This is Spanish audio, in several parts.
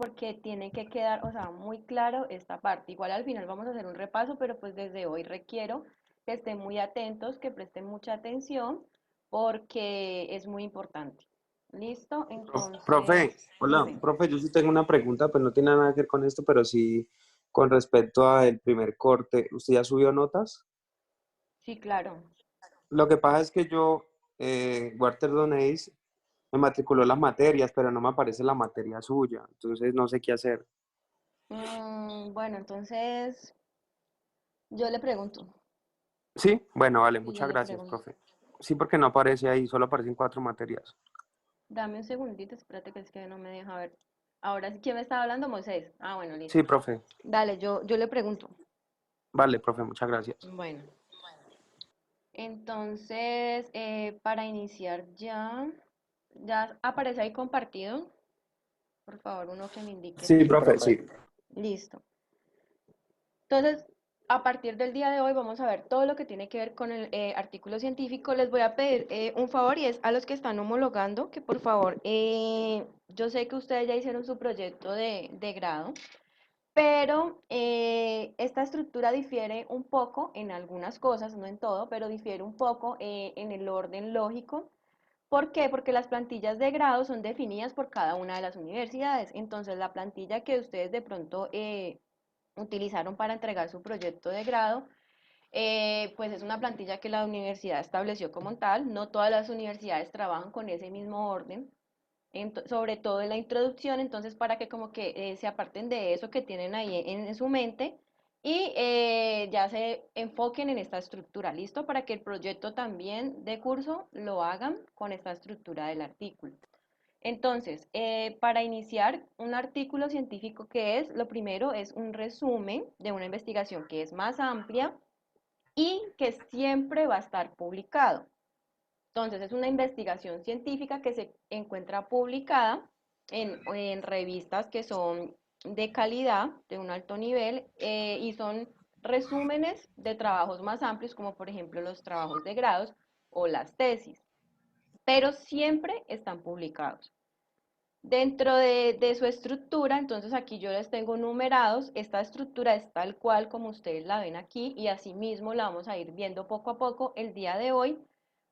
porque tiene que quedar, o sea, muy claro esta parte. Igual al final vamos a hacer un repaso, pero pues desde hoy requiero que estén muy atentos, que presten mucha atención, porque es muy importante. ¿Listo? Entonces, Profe, hola, dime. profe, yo sí tengo una pregunta, pues no tiene nada que ver con esto, pero sí con respecto al primer corte. ¿Usted ya subió notas? Sí, claro. Lo que pasa es que yo, Walter Donéis, me matriculó las materias, pero no me aparece la materia suya, entonces no sé qué hacer. Bueno, entonces yo le pregunto. Sí, bueno, vale, Sí, yo muchas le gracias, pregunto. profe. Sí, porque no aparece ahí, solo aparecen 4 materias. Dame un segundito, espérate que es que no me deja ver. Ahora sí, ¿quién me estaba hablando? Moisés. Ah, bueno, Sí, listo. profe. Dale, yo le pregunto. Vale, profe, muchas gracias. Bueno, entonces, para iniciar ya aparece ahí compartido. Por favor, uno que me indique Sí, si. profe, sí. Listo. Entonces, a partir del día de hoy vamos a ver todo lo que tiene que ver con el artículo científico. Les voy a pedir un favor y es a los que están homologando que por favor, yo sé que ustedes ya hicieron su proyecto de grado, pero esta estructura difiere un poco en algunas cosas, no en todo, pero difiere un poco en el orden lógico. ¿Por qué? Porque las plantillas de grado son definidas por cada una de las universidades. Entonces, la plantilla que ustedes de pronto utilizaron para entregar su proyecto de grado, pues es una plantilla que la universidad estableció como tal. No todas las universidades trabajan con ese mismo orden, sobre todo en la introducción, entonces para que como que se aparten de eso que tienen ahí en su mente y ya se enfoquen en esta estructura, ¿listo? Para que el proyecto también de curso lo hagan con esta estructura del artículo. Entonces, para iniciar un artículo científico que es, lo primero es un resumen de una investigación que es más amplia y que siempre va a estar publicado. Entonces, es una investigación científica que se encuentra publicada en revistas que son de calidad, de un alto nivel, y son resúmenes de trabajos más amplios, como por ejemplo los trabajos de grados o las tesis, pero siempre están publicados. Dentro de su estructura, entonces aquí yo les tengo numerados, esta estructura es tal cual como ustedes la ven aquí y asimismo la vamos a ir viendo poco a poco el día de hoy.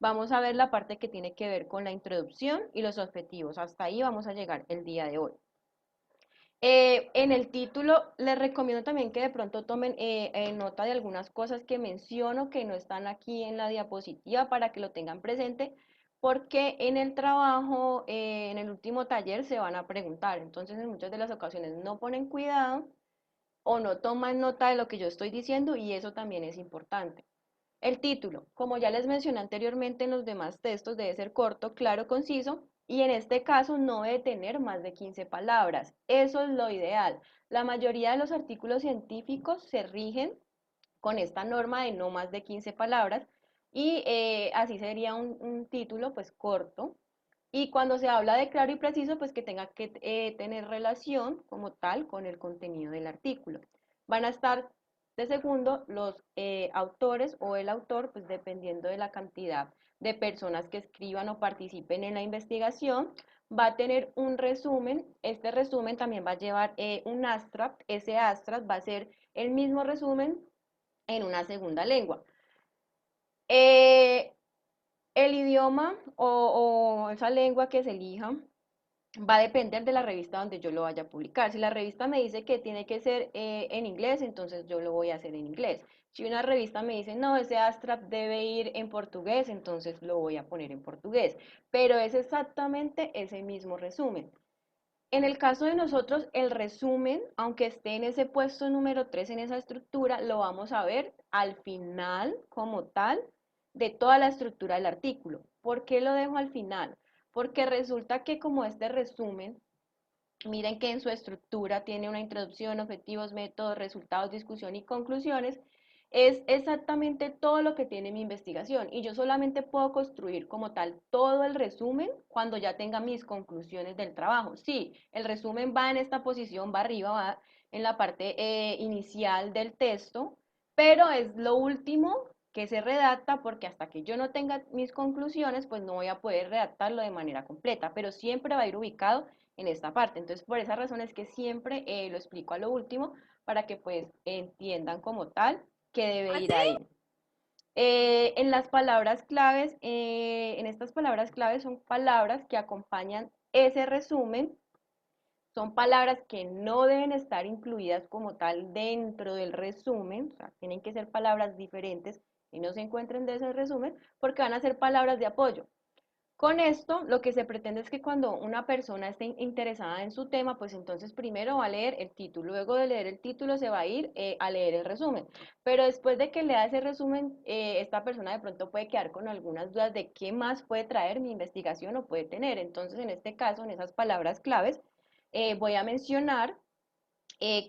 Vamos a ver la parte que tiene que ver con la introducción y los objetivos. Hasta ahí vamos a llegar el día de hoy. En el título les recomiendo también que de pronto tomen nota de algunas cosas que menciono que no están aquí en la diapositiva para que lo tengan presente, porque en el trabajo, en el último taller se van a preguntar. Entonces, en muchas de las ocasiones no ponen cuidado o no toman nota de lo que yo estoy diciendo y eso también es importante. El título, como ya les mencioné anteriormente en los demás textos, debe ser corto, claro, conciso y en este caso no debe tener más de 15 palabras. Eso es lo ideal. La mayoría de los artículos científicos se rigen con esta norma de no más de 15 palabras y así sería un título pues corto. Y cuando se habla de claro y preciso, pues que tenga que tener relación como tal con el contenido del artículo. Van a estar de segundo los autores o el autor, pues dependiendo de la cantidad de personas que escriban o participen en la investigación, va a tener un resumen. Este resumen también va a llevar un abstract. Ese abstract va a ser el mismo resumen en una segunda lengua. Eh, el idioma o esa lengua que se elija va a depender de la revista donde yo lo vaya a publicar. Si la revista me dice que tiene que ser en inglés, entonces yo lo voy a hacer en inglés. Si una revista me dice, no, ese abstract debe ir en portugués, entonces lo voy a poner en portugués. Pero es exactamente ese mismo resumen. En el caso de nosotros, el resumen, aunque esté en ese puesto número 3 en esa estructura, lo vamos a ver al final como tal de toda la estructura del artículo. ¿Por qué lo dejo al final? Porque resulta que como este resumen, miren que en su estructura tiene una introducción, objetivos, métodos, resultados, discusión y conclusiones. Es exactamente todo lo que tiene mi investigación y yo solamente puedo construir como tal todo el resumen cuando ya tenga mis conclusiones del trabajo. Sí, el resumen va en esta posición, va arriba, va en la parte inicial del texto, pero es lo último que se redacta porque hasta que yo no tenga mis conclusiones, pues no voy a poder redactarlo de manera completa, pero siempre va a ir ubicado en esta parte. Entonces, por esa razón es que siempre lo explico a lo último para que pues entiendan como tal que debe ir ahí. En las palabras claves, en estas palabras claves son palabras que acompañan ese resumen, son palabras que no deben estar incluidas como tal dentro del resumen, o sea, tienen que ser palabras diferentes y no se encuentren de ese resumen porque van a ser palabras de apoyo. Con esto, lo que se pretende es que cuando una persona esté interesada en su tema, pues entonces primero va a leer el título, luego de leer el título se va a ir a leer el resumen. Pero después de que lea ese resumen, esta persona de pronto puede quedar con algunas dudas de qué más puede traer mi investigación o puede tener. Entonces, en este caso, en esas palabras claves, voy a mencionar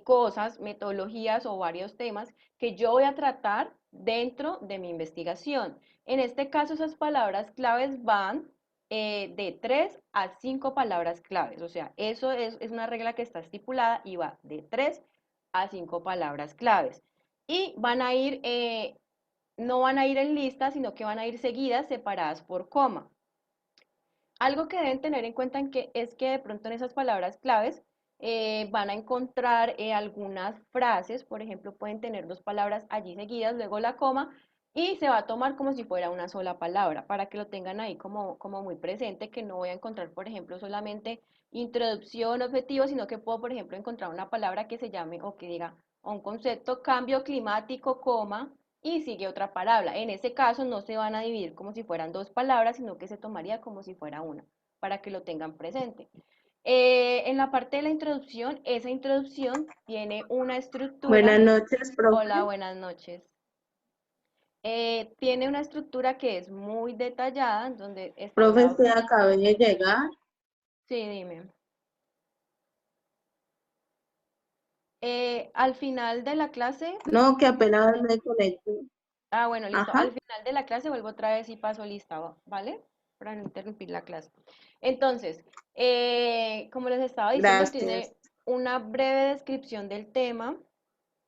cosas, metodologías o varios temas que yo voy a tratar dentro de mi investigación. En este caso, esas palabras claves van de 3 a 5 palabras claves. O sea, eso es una regla que está estipulada y va de 3 a 5 palabras claves. Y van a ir, no van a ir en lista, sino que van a ir seguidas, separadas por coma. Algo que deben tener en cuenta es que de pronto en esas palabras claves van a encontrar algunas frases, por ejemplo, pueden tener dos palabras allí seguidas, luego la coma, y se va a tomar como si fuera una sola palabra, para que lo tengan ahí como muy presente, que no voy a encontrar, por ejemplo, solamente introducción, objetivo, sino que puedo, por ejemplo, encontrar una palabra que se llame o que diga un concepto, cambio climático, coma, y sigue otra palabra. En ese caso no se van a dividir como si fueran dos palabras, sino que se tomaría como si fuera una, para que lo tengan presente. En la parte de la introducción, esa introducción tiene una estructura. Buenas noches, Hola, profe. buenas noches. Tiene una estructura que es muy detallada, en donde está Profe, la... usted acabé de llegar. Sí, dime. Al final de la clase, No, que apenas me conecté. bueno, listo. Al Ajá, final de la clase vuelvo otra vez y paso lista, ¿vale? Para no interrumpir la clase. Entonces, como les estaba diciendo, gracias. tiene una breve descripción del tema,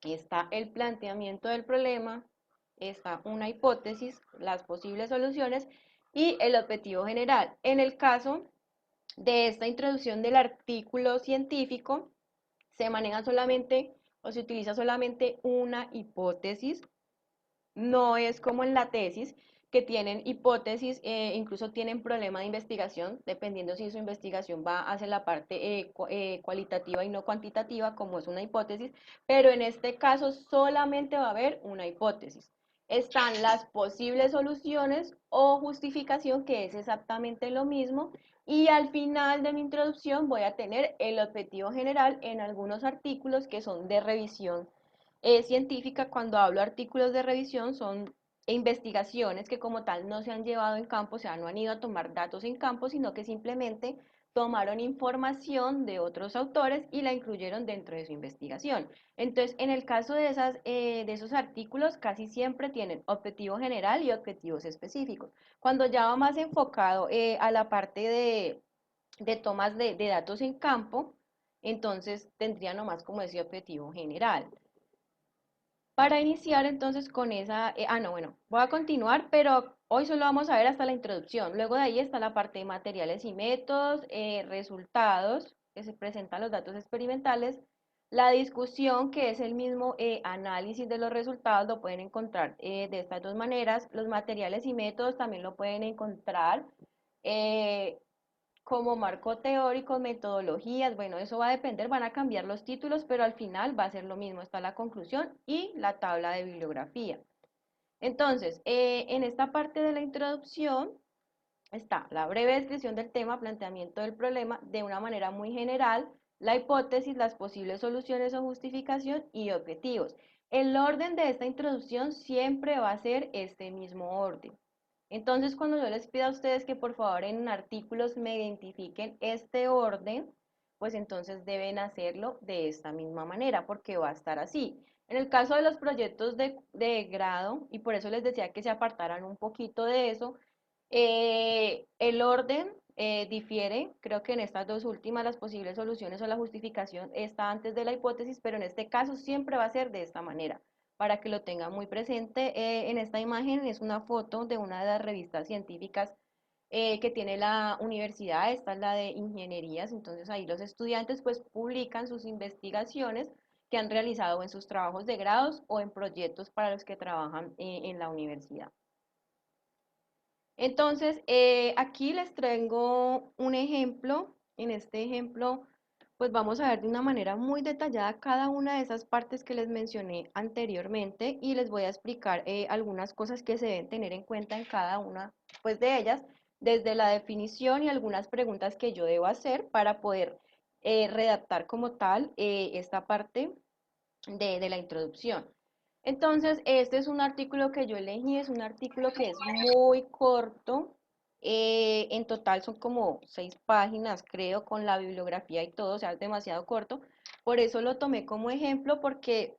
está el planteamiento del problema, está una hipótesis, las posibles soluciones y el objetivo general. En el caso de esta introducción del artículo científico, se maneja solamente o se utiliza solamente una hipótesis, no es como en la tesis, que tienen hipótesis, incluso tienen problema de investigación, dependiendo si su investigación va hacia la parte cualitativa y no cuantitativa, como es una hipótesis, pero en este caso solamente va a haber una hipótesis. Están las posibles soluciones o justificación, que es exactamente lo mismo, y al final de mi introducción voy a tener el objetivo general en algunos artículos que son de revisión científica. Cuando hablo de artículos de revisión, son investigaciones que como tal no se han llevado en campo, o sea, no han ido a tomar datos en campo, sino que simplemente tomaron información de otros autores y la incluyeron dentro de su investigación. Entonces, en el caso de esos artículos, casi siempre tienen objetivo general y objetivos específicos. Cuando ya va más enfocado a la parte de tomas de datos en campo, entonces tendría nomás como ese objetivo general. Para iniciar entonces con esa, no, bueno, voy a continuar, pero hoy solo vamos a ver hasta la introducción. Luego de ahí está la parte de materiales y métodos, resultados, que se presentan los datos experimentales, la discusión, que es el mismo análisis de los resultados, lo pueden encontrar de estas dos maneras. Los materiales y métodos también lo pueden encontrar eh, como marco teórico, metodologías, bueno, eso va a depender, van a cambiar los títulos, pero al final va a ser lo mismo, está la conclusión y la tabla de bibliografía. Entonces, en esta parte de la introducción está la breve descripción del tema, planteamiento del problema de una manera muy general, la hipótesis, las posibles soluciones o justificación y objetivos. El orden de esta introducción siempre va a ser este mismo orden. Entonces, cuando yo les pido a ustedes que por favor en artículos me identifiquen este orden, pues entonces deben hacerlo de esta misma manera, porque va a estar así. En el caso de los proyectos de grado, y por eso les decía que se apartaran un poquito de eso, el orden difiere, creo que en estas dos últimas las posibles soluciones o la justificación está antes de la hipótesis, pero en este caso siempre va a ser de esta manera para que lo tengan muy presente. En esta imagen es una foto de una de las revistas científicas que tiene la universidad, esta es la de ingenierías, entonces ahí los estudiantes pues publican sus investigaciones que han realizado en sus trabajos de grados o en proyectos para los que trabajan en la universidad. Entonces, aquí les traigo un ejemplo. En este ejemplo, pues vamos a ver de una manera muy detallada cada una de esas partes que les mencioné anteriormente y les voy a explicar algunas cosas que se deben tener en cuenta en cada una pues, de ellas, desde la definición y algunas preguntas que yo debo hacer para poder redactar como tal esta parte de la introducción. Entonces, este es un artículo que yo elegí, es un artículo que es muy corto, en total son como 6 páginas, creo, con la bibliografía y todo, o sea, es demasiado corto. Por eso lo tomé como ejemplo, porque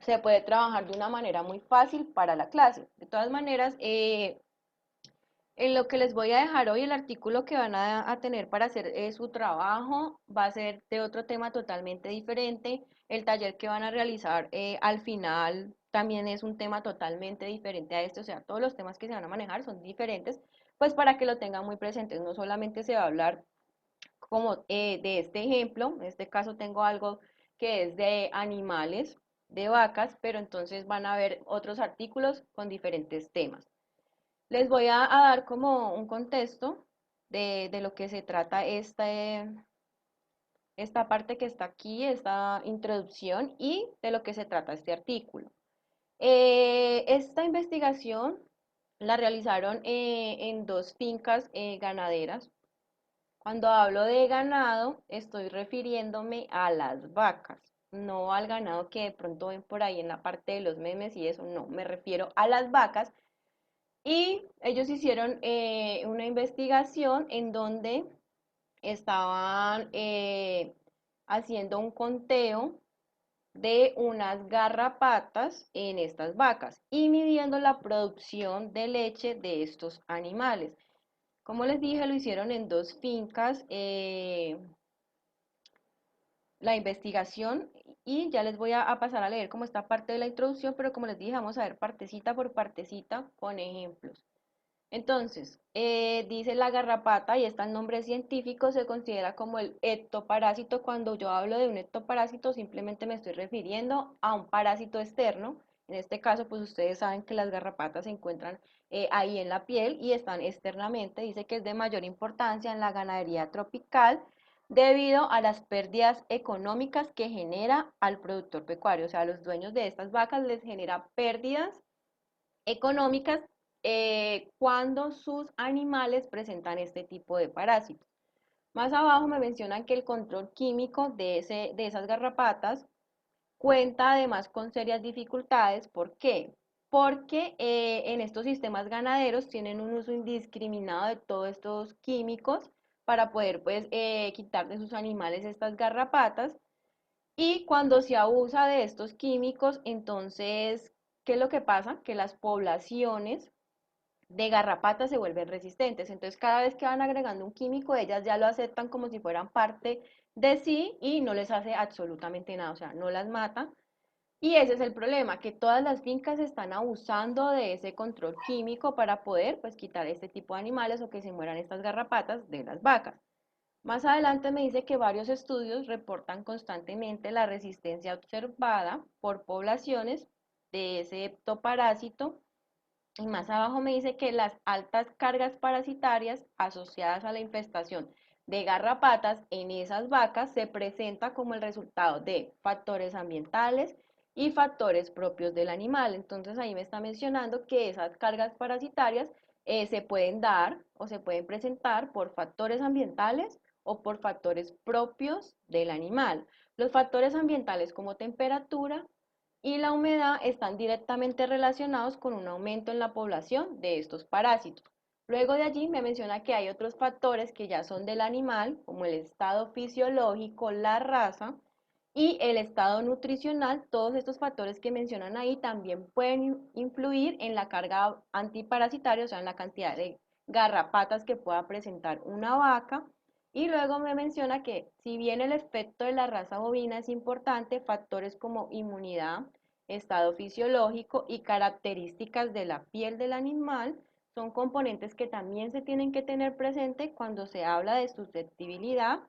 se puede trabajar de una manera muy fácil para la clase. De todas maneras, en lo que les voy a dejar hoy, el artículo que van a tener para hacer su trabajo va a ser de otro tema totalmente diferente. El taller que van a realizar al final también es un tema totalmente diferente a este, o sea, todos los temas que se van a manejar son diferentes, pues para que lo tengan muy presentes. No solamente se va a hablar como de este ejemplo, en este caso tengo algo que es de animales, de vacas, pero entonces van a ver otros artículos con diferentes temas. Les voy a dar como un contexto de lo que se trata esta parte que está aquí, esta introducción y de lo que se trata este artículo. Esta investigación la realizaron en 2 fincas ganaderas. Cuando hablo de ganado, estoy refiriéndome a las vacas, no al ganado que de pronto ven por ahí en la parte de los memes y eso, no, me refiero a las vacas. Y ellos hicieron una investigación en donde estaban haciendo un conteo de unas garrapatas en estas vacas y midiendo la producción de leche de estos animales. Como les dije, lo hicieron en 2 fincas. La investigación y ya les voy a pasar a leer como esta parte de la introducción, pero como les dije, vamos a ver partecita por partecita con ejemplos. Entonces, dice la garrapata, y está el nombre científico, se considera como el ectoparásito. Cuando yo hablo de un ectoparásito, simplemente me estoy refiriendo a un parásito externo. En este caso, pues ustedes saben que las garrapatas se encuentran ahí en la piel y están externamente. Dice que es de mayor importancia en la ganadería tropical debido a las pérdidas económicas que genera al productor pecuario. O sea, a los dueños de estas vacas les genera pérdidas económicas cuando sus animales presentan este tipo de parásitos. Más abajo me mencionan que el control químico de esas garrapatas cuenta además con serias dificultades. ¿Por qué? Porque en estos sistemas ganaderos tienen un uso indiscriminado de todos estos químicos para poder pues quitar de sus animales estas garrapatas y cuando se abusa de estos químicos, entonces, ¿qué es lo que pasa? Que las poblaciones de garrapatas se vuelven resistentes. Entonces, cada vez que van agregando un químico, ellas ya lo aceptan como si fueran parte de sí y no les hace absolutamente nada, o sea, no las mata. Y ese es el problema, que todas las fincas están abusando de ese control químico para poder, pues, quitar este tipo de animales o que se mueran estas garrapatas de las vacas. Más adelante me dice que varios estudios reportan constantemente la resistencia observada por poblaciones de ese ectoparásito. Y más abajo me dice que las altas cargas parasitarias asociadas a la infestación de garrapatas en esas vacas se presenta como el resultado de factores ambientales y factores propios del animal. Entonces ahí me está mencionando que esas cargas parasitarias se pueden dar o se pueden presentar por factores ambientales o por factores propios del animal. Los factores ambientales como temperatura, y la humedad están directamente relacionados con un aumento en la población de estos parásitos. Luego de allí me menciona que hay otros factores que ya son del animal, como el estado fisiológico, la raza y el estado nutricional. Todos estos factores que mencionan ahí también pueden influir en la carga antiparasitaria, o sea, en la cantidad de garrapatas que pueda presentar una vaca. Y luego me menciona que si bien el efecto de la raza bovina es importante, factores como inmunidad, estado fisiológico y características de la piel del animal son componentes que también se tienen que tener presente cuando se habla de susceptibilidad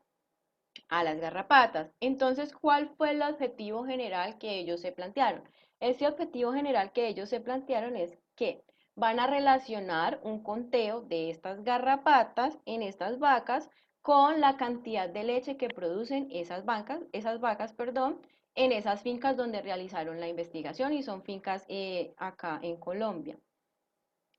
a las garrapatas. Entonces, ¿cuál fue el objetivo general que ellos se plantearon? Ese objetivo general que ellos se plantearon es que van a relacionar un conteo de estas garrapatas en estas vacas con la cantidad de leche que producen esas vacas, perdón, en esas fincas donde realizaron la investigación y son fincas acá en Colombia.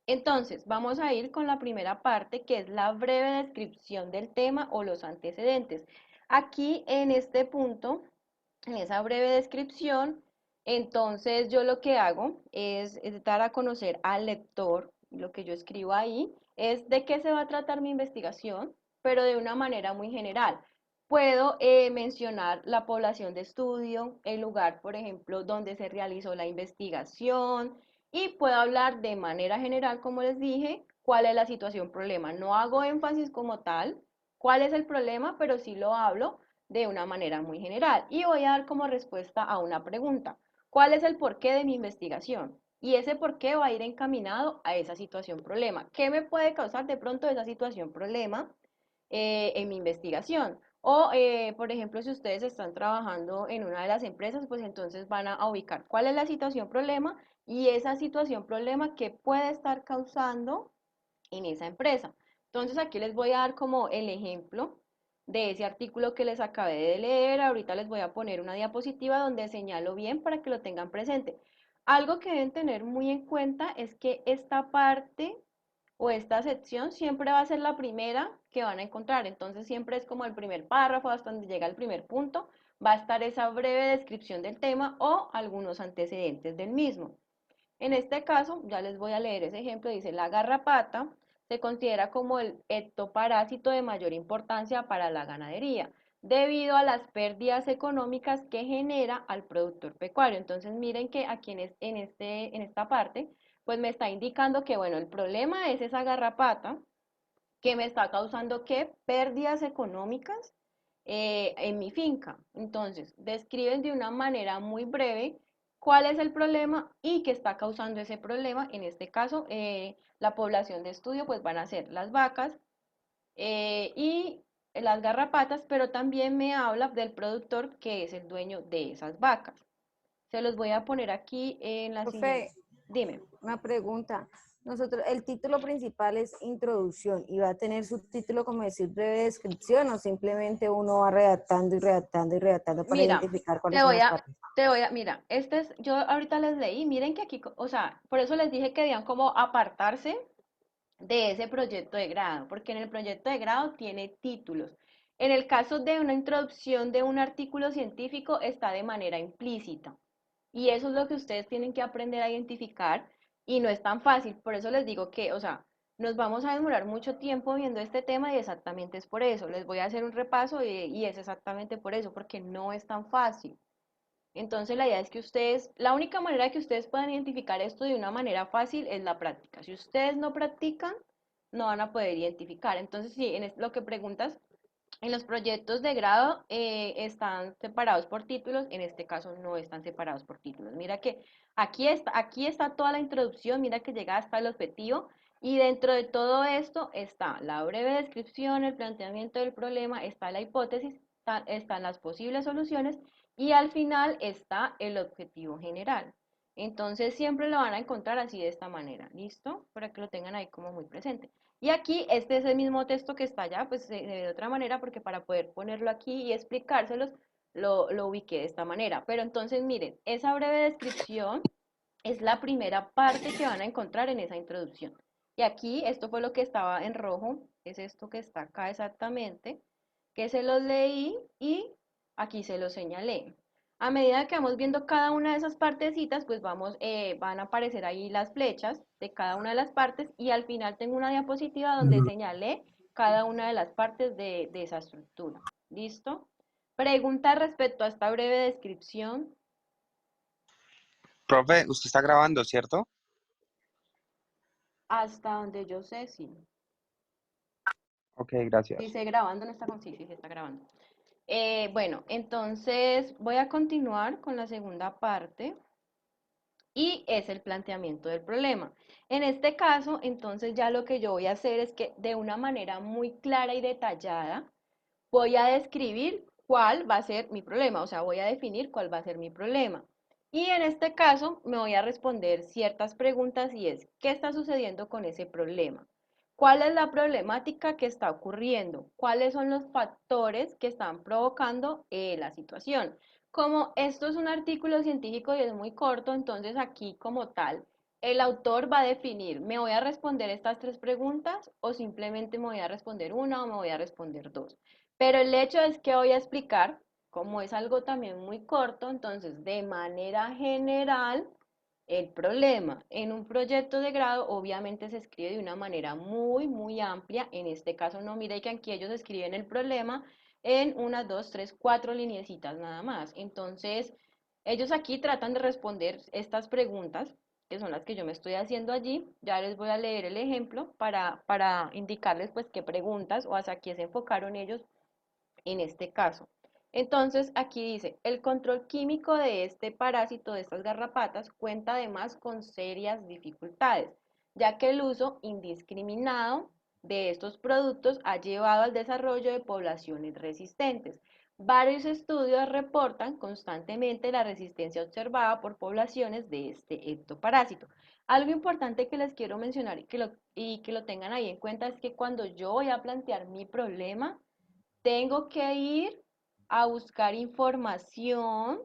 Entonces, vamos a ir con la primera parte, que es la breve descripción del tema o los antecedentes. Aquí, en este punto, en esa breve descripción, entonces yo lo que hago es dar a conocer al lector, lo que yo escribo ahí, es de qué se va a tratar mi investigación, pero de una manera muy general. Puedo mencionar la población de estudio, el lugar, por ejemplo, donde se realizó la investigación, y puedo hablar de manera general, como les dije, cuál es la situación problema. No hago énfasis como tal, cuál es el problema, pero sí lo hablo de una manera muy general. Y voy a dar como respuesta a una pregunta. ¿Cuál es el porqué de mi investigación? Y ese porqué va a ir encaminado a esa situación problema. ¿Qué me puede causar de pronto esa situación problema en mi investigación? O, por ejemplo, si ustedes están trabajando en una de las empresas, pues entonces van a ubicar cuál es la situación problema y esa situación problema que puede estar causando en esa empresa. Entonces aquí les voy a dar como el ejemplo de ese artículo que les acabé de leer. Ahorita les voy a poner una diapositiva donde señalo bien para que lo tengan presente. Algo que deben tener muy en cuenta es que esta parte o esta sección siempre va a ser la primera que van a encontrar. Entonces siempre es como el primer párrafo hasta donde llega el primer punto. Va a estar esa breve descripción del tema o algunos antecedentes del mismo. En este caso, ya les voy a leer ese ejemplo, dice la garrapata se considera como el ectoparásito de mayor importancia para la ganadería, debido a las pérdidas económicas que genera al productor pecuario. Entonces miren que aquí en esta parte, pues me está indicando que, bueno, el problema es esa garrapata que me está causando, ¿qué? Pérdidas económicas en mi finca. Entonces, describen de una manera muy breve cuál es el problema y qué está causando ese problema. En este caso, la población de estudio pues van a ser las vacas y las garrapatas, pero también me habla del productor que es el dueño de esas vacas. Se los voy a poner aquí en la siguiente. Profe, Dime. una pregunta. Nosotros, el título principal es introducción y va a tener subtítulo como decir breve descripción o simplemente uno va redactando y redactando y redactando para Mira, identificar cuáles te son voy las a, partes. mira, yo ahorita les leí, miren que aquí, o sea, por eso les dije que debían como apartarse de ese proyecto de grado, porque en el proyecto de grado tiene títulos. En el caso de una introducción de un artículo científico está de manera implícita. Y eso es lo que ustedes tienen que aprender a identificar y no es tan fácil. Por eso les digo que, o sea, nos vamos a demorar mucho tiempo viendo este tema y exactamente es por eso. Les voy a hacer un repaso y es exactamente por eso, porque no es tan fácil. Entonces la idea es que ustedes, la única manera que ustedes puedan identificar esto de una manera fácil es la práctica. Si ustedes no practican, no van a poder identificar. Entonces, sí, lo que preguntas, en los proyectos de grado están separados por títulos, en este caso no están separados por títulos. Mira que aquí está toda la introducción, mira que llega hasta el objetivo y dentro de todo esto está la breve descripción, el planteamiento del problema, está la hipótesis, están las posibles soluciones y al final está el objetivo general. Entonces siempre lo van a encontrar así de esta manera, ¿listo? Para que lo tengan ahí como muy presente. Y aquí, este es el mismo texto que está allá, pues de otra manera, porque para poder ponerlo aquí y explicárselos, lo ubiqué de esta manera. Pero entonces, miren, esa breve descripción es la primera parte que van a encontrar en esa introducción. Y aquí, esto fue lo que estaba en rojo, es esto que está acá exactamente, que se los leí y aquí se los señalé. A medida que vamos viendo cada una de esas partecitas, pues van a aparecer ahí las flechas de cada una de las partes y al final tengo una diapositiva donde señalé cada una de las partes de esa estructura. ¿Listo? Pregunta respecto a esta breve descripción. Profe, usted está grabando, ¿cierto? Hasta donde yo sé, sí. Ok, gracias. Dice grabando, no está con sí, sí, sí está grabando. Bueno, entonces voy a continuar con la segunda parte. y es el planteamiento del problema. En este caso, entonces ya lo que yo voy a hacer es que de una manera muy clara y detallada voy a describir cuál va a ser mi problema, o sea, voy a definir cuál va a ser mi problema. Y en este caso me voy a responder ciertas preguntas y es, ¿qué está sucediendo con ese problema? ¿Cuál es la problemática que está ocurriendo? ¿Cuáles son los factores que están provocando la situación? Como esto es un artículo científico y es muy corto, entonces aquí como tal, el autor va a definir, ¿me voy a responder estas tres preguntas o simplemente me voy a responder una o me voy a responder dos? Pero el hecho es que voy a explicar, como es algo también muy corto, entonces de manera general, el problema. En un proyecto de grado obviamente se escribe de una manera muy amplia. En este caso no, mire que aquí ellos escriben el problema en una, dos, tres, cuatro lineecitas nada más. Entonces, ellos aquí tratan de responder estas preguntas, que son las que yo me estoy haciendo allí. Ya les voy a leer el ejemplo para indicarles pues qué preguntas o hacia qué se enfocaron ellos en este caso. Entonces, aquí dice, el control químico de este parásito, de estas garrapatas, cuenta además con serias dificultades, ya que el uso indiscriminado de estos productos ha llevado al desarrollo de poblaciones resistentes. Varios estudios reportan constantemente la resistencia observada por poblaciones de este ectoparásito. Algo importante que les quiero mencionar y que lo tengan ahí en cuenta es que cuando yo voy a plantear mi problema, tengo que ir a buscar información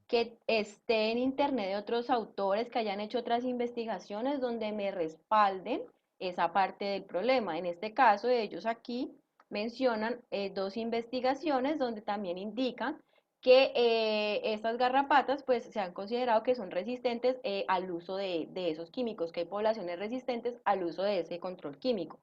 que esté en internet de otros autores que hayan hecho otras investigaciones donde me respalden esa parte del problema. En este caso, ellos aquí mencionan dos investigaciones donde también indican que estas garrapatas pues se han considerado que son resistentes al uso de esos químicos, que hay poblaciones resistentes al uso de ese control químico.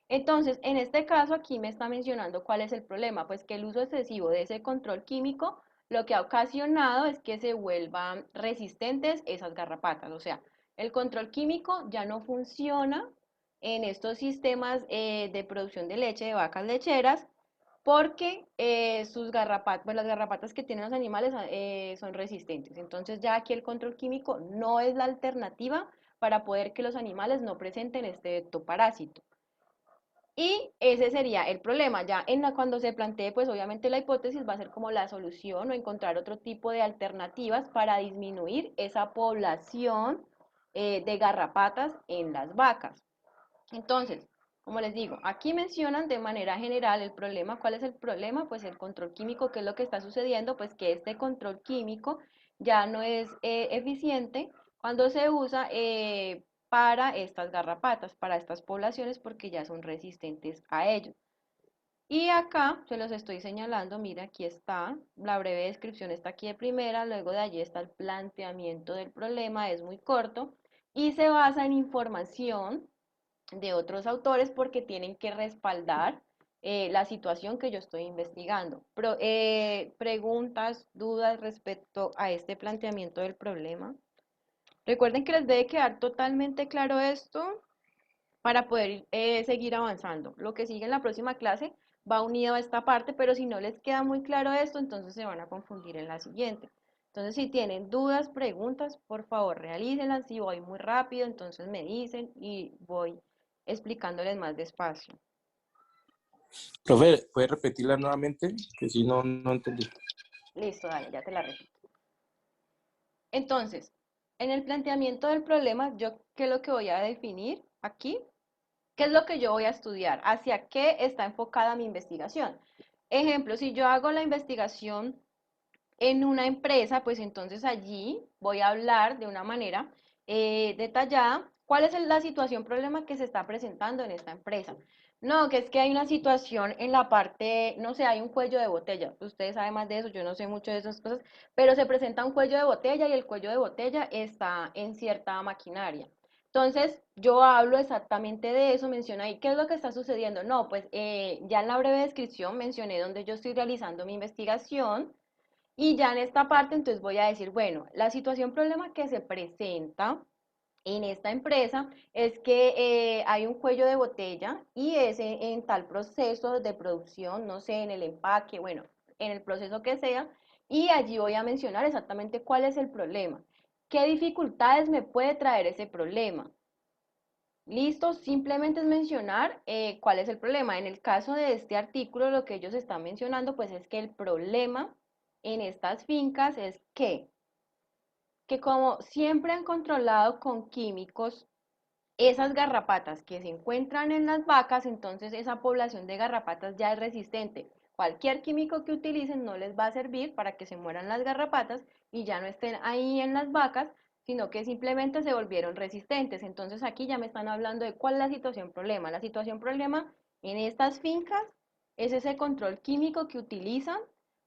Entonces, en este caso aquí me está mencionando cuál es el problema, pues que el uso excesivo de ese control químico lo que ha ocasionado es que se vuelvan resistentes esas garrapatas, o sea, el control químico ya no funciona en estos sistemas de producción de leche de vacas lecheras porque sus garrapatas, pues las garrapatas que tienen los animales son resistentes. Entonces ya aquí el control químico no es la alternativa para poder que los animales no presenten este ectoparásito. Y ese sería el problema. Ya cuando se plantee, pues obviamente la hipótesis va a ser como la solución o encontrar otro tipo de alternativas para disminuir esa población de garrapatas en las vacas. Entonces, como les digo, aquí mencionan de manera general el problema. ¿Cuál es el problema? Pues el control químico. ¿Qué es lo que está sucediendo? Pues que este control químico ya no es eficiente cuando se usa para estas garrapatas, para estas poblaciones, porque ya son resistentes a ellos. Y acá se los estoy señalando, mira, aquí está, la breve descripción está aquí de primera, luego de allí está el planteamiento del problema, es muy corto, y se basa en información de otros autores porque tienen que respaldar la situación que yo estoy investigando. Preguntas, dudas respecto a este planteamiento del problema. Recuerden que les debe quedar totalmente claro esto para poder seguir avanzando. Lo que sigue en la próxima clase va unido a esta parte, pero si no les queda muy claro esto, entonces se van a confundir en la siguiente. Entonces, si tienen dudas, preguntas, por favor, realícenlas. Si voy muy rápido, entonces me dicen y voy explicándoles más despacio. Profe, ¿puede repetirla nuevamente? Que si no, no entendí. Listo, dale, ya te la repito. Entonces, en el planteamiento del problema, yo qué es lo que voy a definir aquí, qué es lo que yo voy a estudiar, hacia qué está enfocada mi investigación. Ejemplo, si yo hago la investigación en una empresa, pues entonces allí voy a hablar de una manera detallada cuál es la situación, problema que se está presentando en esta empresa. No, que es que hay una situación en la parte, no sé, hay un cuello de botella. Ustedes saben más de eso, yo no sé mucho de esas cosas, pero se presenta un cuello de botella y el cuello de botella está en cierta maquinaria. Entonces, yo hablo exactamente de eso, menciono ahí qué es lo que está sucediendo. No, pues ya en la breve descripción mencioné donde yo estoy realizando mi investigación, y ya en esta parte, entonces voy a decir, bueno, la situación problema que se presenta en esta empresa es que hay un cuello de botella y es en tal proceso de producción, no sé, en el empaque, bueno, en el proceso que sea, y allí voy a mencionar exactamente cuál es el problema. ¿Qué dificultades me puede traer ese problema? Listo, simplemente es mencionar cuál es el problema. En el caso de este artículo, lo que ellos están mencionando, pues es que el problema en estas fincas es que como siempre han controlado con químicos esas garrapatas que se encuentran en las vacas, entonces esa población de garrapatas ya es resistente. Cualquier químico que utilicen no les va a servir para que se mueran las garrapatas y ya no estén ahí en las vacas, sino que simplemente se volvieron resistentes. Entonces aquí ya me están hablando de cuál es la situación problema. La situación problema en estas fincas es ese control químico que utilizan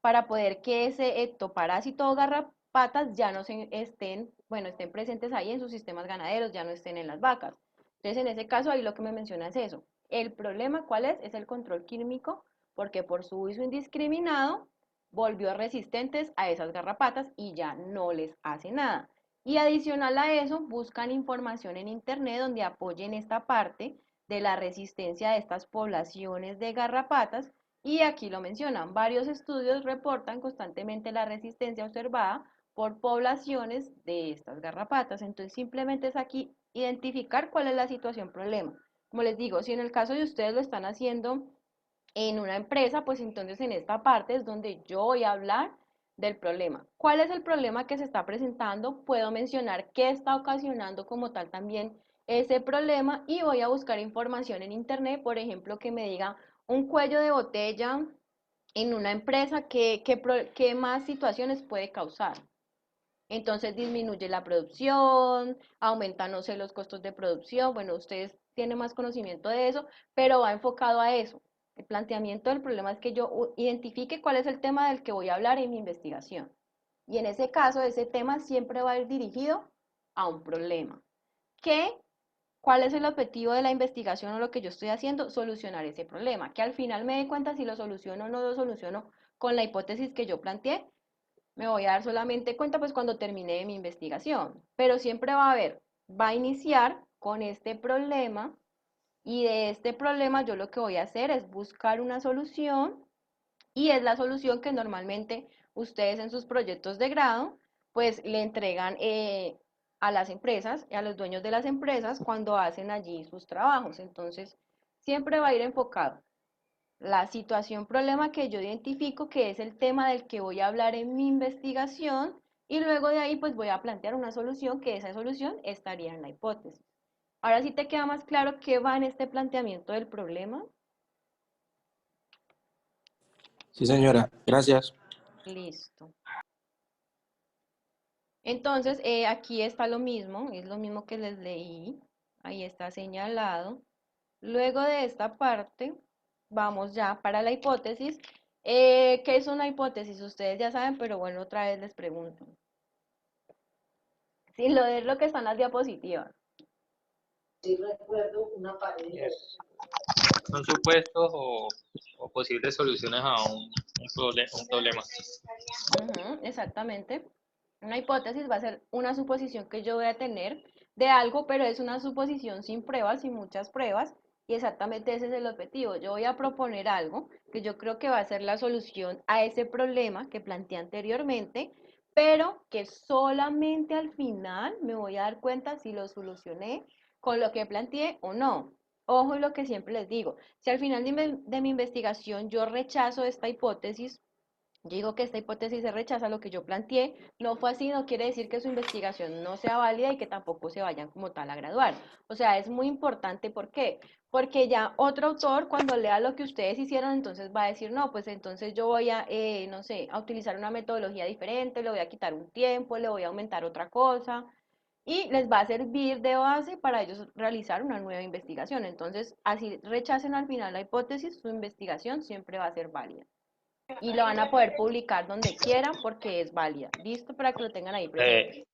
para poder que ese ectoparásito o garrapatas ya no estén, bueno, estén presentes ahí en sus sistemas ganaderos, ya no estén en las vacas. Entonces, en ese caso, ahí lo que me menciona es eso. El problema, ¿cuál es? Es el control químico, porque por su uso indiscriminado volvió resistentes a esas garrapatas y ya no les hace nada. Y adicional a eso, buscan información en Internet donde apoyen esta parte de la resistencia de estas poblaciones de garrapatas. Y aquí lo mencionan, varios estudios reportan constantemente la resistencia observada por poblaciones de estas garrapatas. Entonces, simplemente es aquí identificar cuál es la situación problema. Como les digo, si en el caso de ustedes lo están haciendo en una empresa, pues entonces en esta parte es donde yo voy a hablar del problema. ¿Cuál es el problema que se está presentando? Puedo mencionar qué está ocasionando como tal también ese problema y voy a buscar información en internet, por ejemplo, que me diga un cuello de botella en una empresa, qué más situaciones puede causar. Entonces disminuye la producción, aumenta, no sé, los costos de producción. Bueno, ustedes tienen más conocimiento de eso, pero va enfocado a eso. El planteamiento del problema es que yo identifique cuál es el tema del que voy a hablar en mi investigación. Y en ese caso, ese tema siempre va a ir dirigido a un problema. ¿Qué? ¿Cuál es el objetivo de la investigación o lo que yo estoy haciendo? Solucionar ese problema. Que al final me dé cuenta si lo soluciono o no lo soluciono con la hipótesis que yo planteé, me voy a dar solamente cuenta pues cuando termine mi investigación, pero siempre va a iniciar con este problema y de este problema yo lo que voy a hacer es buscar una solución y es la solución que normalmente ustedes en sus proyectos de grado pues le entregan a las empresas y a los dueños de las empresas cuando hacen allí sus trabajos. Entonces, siempre va a ir enfocado la situación problema que yo identifico, que es el tema del que voy a hablar en mi investigación, y luego de ahí pues voy a plantear una solución, que esa solución estaría en la hipótesis. Ahora sí te queda más claro qué va en este planteamiento del problema. Sí, señora, gracias. Listo. Entonces, aquí está lo mismo, es lo mismo que les leí, ahí está señalado. Luego de esta parte, vamos ya para la hipótesis. ¿Qué es una hipótesis? Ustedes ya saben, pero bueno, otra vez les pregunto. Sin lo de lo que están las diapositivas. Son supuestos o posibles soluciones a un problema. Exactamente. Una hipótesis va a ser una suposición que yo voy a tener de algo, pero es una suposición sin pruebas, sin muchas pruebas, y exactamente ese es el objetivo. Yo voy a proponer algo que yo creo que va a ser la solución a ese problema que planteé anteriormente, pero que solamente al final me voy a dar cuenta si lo solucioné con lo que planteé o no. Ojo, y lo que siempre les digo, si al final de mi investigación yo rechazo esta hipótesis, yo digo que esta hipótesis se rechaza, lo que yo planteé no fue así, no quiere decir que su investigación no sea válida y que tampoco se vayan como tal a graduar. O sea, es muy importante, ¿por qué? Porque ya otro autor cuando lea lo que ustedes hicieron, entonces va a decir, no, pues entonces yo voy a, no sé, a utilizar una metodología diferente, le voy a quitar un tiempo, le voy a aumentar otra cosa y les va a servir de base para ellos realizar una nueva investigación. Entonces, así rechacen al final la hipótesis, su investigación siempre va a ser válida y lo van a poder publicar donde quieran porque es válida. Listo, para que lo tengan ahí presente.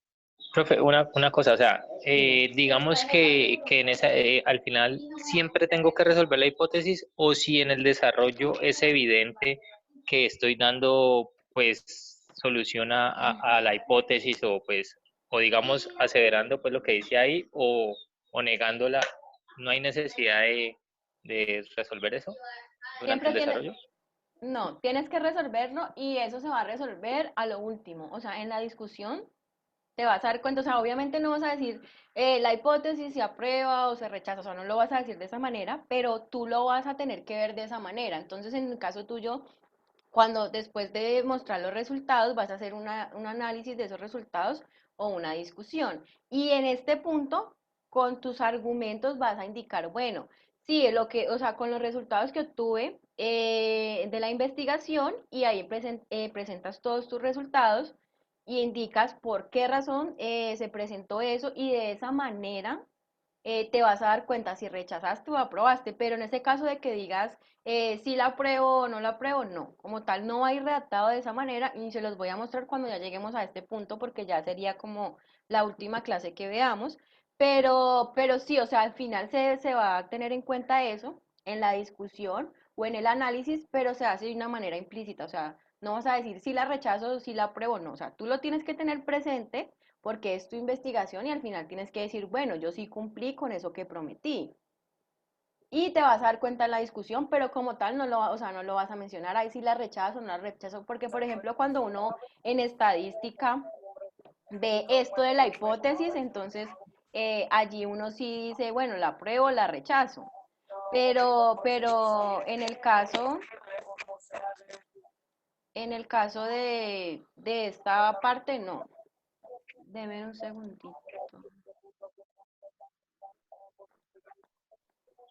Profe, una cosa, o sea, Dime. digamos que en esa, al final siempre tengo que resolver la hipótesis o si en el desarrollo es evidente que estoy dando pues solución a la hipótesis o pues, o digamos aseverando pues lo que dice ahí o negándola, no hay necesidad de resolver eso durante Siempre el tienes, desarrollo. no, tienes que resolverlo y eso se va a resolver a lo último. O sea, en la discusión te vas a dar cuenta, o sea, obviamente no vas a decir la hipótesis se aprueba o se rechaza, o sea, no lo vas a decir de esa manera, pero tú lo vas a tener que ver de esa manera. Entonces, en el caso tuyo, cuando después de mostrar los resultados, vas a hacer un análisis de esos resultados o una discusión. Y en este punto, con tus argumentos vas a indicar, bueno, sí, lo que, o sea, con los resultados que obtuve de la investigación y ahí presentas todos tus resultados y indicas por qué razón se presentó eso y de esa manera te vas a dar cuenta si rechazaste o aprobaste, pero en ese caso de que digas si la apruebo o no la apruebo, no, como tal no va a ir redactado de esa manera y se los voy a mostrar cuando ya lleguemos a este punto porque ya sería como la última clase que veamos, pero sí, o sea, al final se va a tener en cuenta eso en la discusión o en el análisis, pero se hace de una manera implícita, o sea, no vas a decir si la rechazo o si la apruebo, no, o sea, tú lo tienes que tener presente porque es tu investigación y al final tienes que decir, bueno, yo sí cumplí con eso que prometí. Y te vas a dar cuenta en la discusión, pero como tal no lo, o sea, no lo vas a mencionar, ahí sí la rechazo, no la rechazo, porque por ejemplo cuando uno en estadística ve esto de la hipótesis, entonces allí uno sí dice, bueno, la apruebo, la rechazo. Pero en el caso de esta parte, no. Deme un segundito.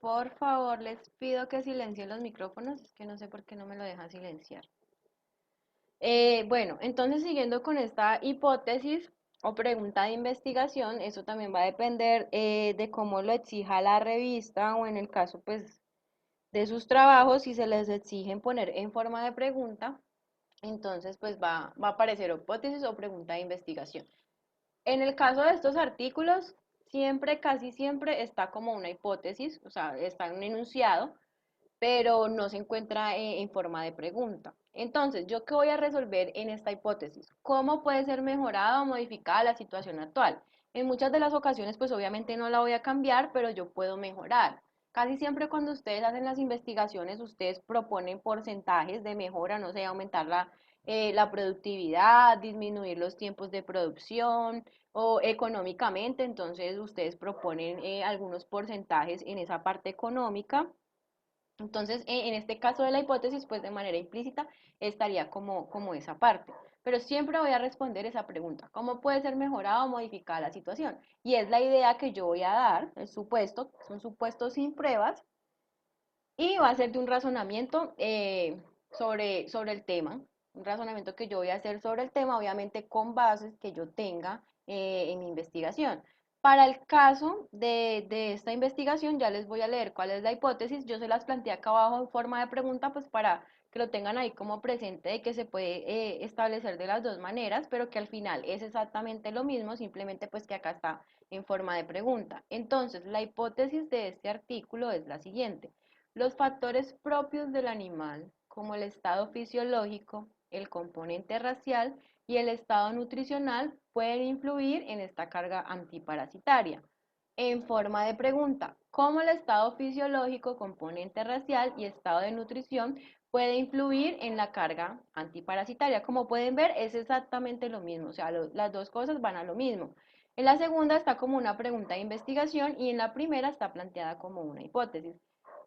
Por favor, les pido que silencien los micrófonos, es que no sé por qué no me lo deja silenciar. Bueno, entonces siguiendo con esta hipótesis o pregunta de investigación, eso también va a depender de cómo lo exija la revista o en el caso pues de sus trabajos, si se les exigen poner en forma de pregunta, entonces pues va a aparecer hipótesis o pregunta de investigación. En el caso de estos artículos, siempre, casi siempre está como una hipótesis, o sea, está en un enunciado, pero no se encuentra en forma de pregunta. Entonces, ¿yo qué voy a resolver en esta hipótesis? ¿Cómo puede ser mejorada o modificada la situación actual? En muchas de las ocasiones, pues obviamente no la voy a cambiar, pero yo puedo mejorar. Casi siempre cuando ustedes hacen las investigaciones, ustedes proponen porcentajes de mejora, no sé, aumentar la productividad, disminuir los tiempos de producción o económicamente, entonces ustedes proponen algunos porcentajes en esa parte económica. Entonces, en este caso de la hipótesis, pues de manera implícita estaría como esa parte. Pero siempre voy a responder esa pregunta, ¿cómo puede ser mejorada o modificada la situación? Y es la idea que yo voy a dar, el supuesto, son supuestos sin pruebas, y va a ser de un razonamiento sobre el tema, un razonamiento que yo voy a hacer sobre el tema, obviamente con bases que yo tenga en mi investigación. Para el caso de esta investigación, ya les voy a leer cuál es la hipótesis. Yo se las planteé acá abajo en forma de pregunta, pues para que lo tengan ahí como presente de que se puede establecer de las dos maneras, pero que al final es exactamente lo mismo, simplemente pues que acá está en forma de pregunta. Entonces, la hipótesis de este artículo es la siguiente. Los factores propios del animal, como el estado fisiológico, el componente racial y el estado nutricional, pueden influir en esta carga antiparasitaria. En forma de pregunta, ¿cómo el estado fisiológico, componente racial y estado de nutrición puede influir en la carga antiparasitaria? Como pueden ver, es exactamente lo mismo, o sea, las dos cosas van a lo mismo. En la segunda está como una pregunta de investigación y en la primera está planteada como una hipótesis.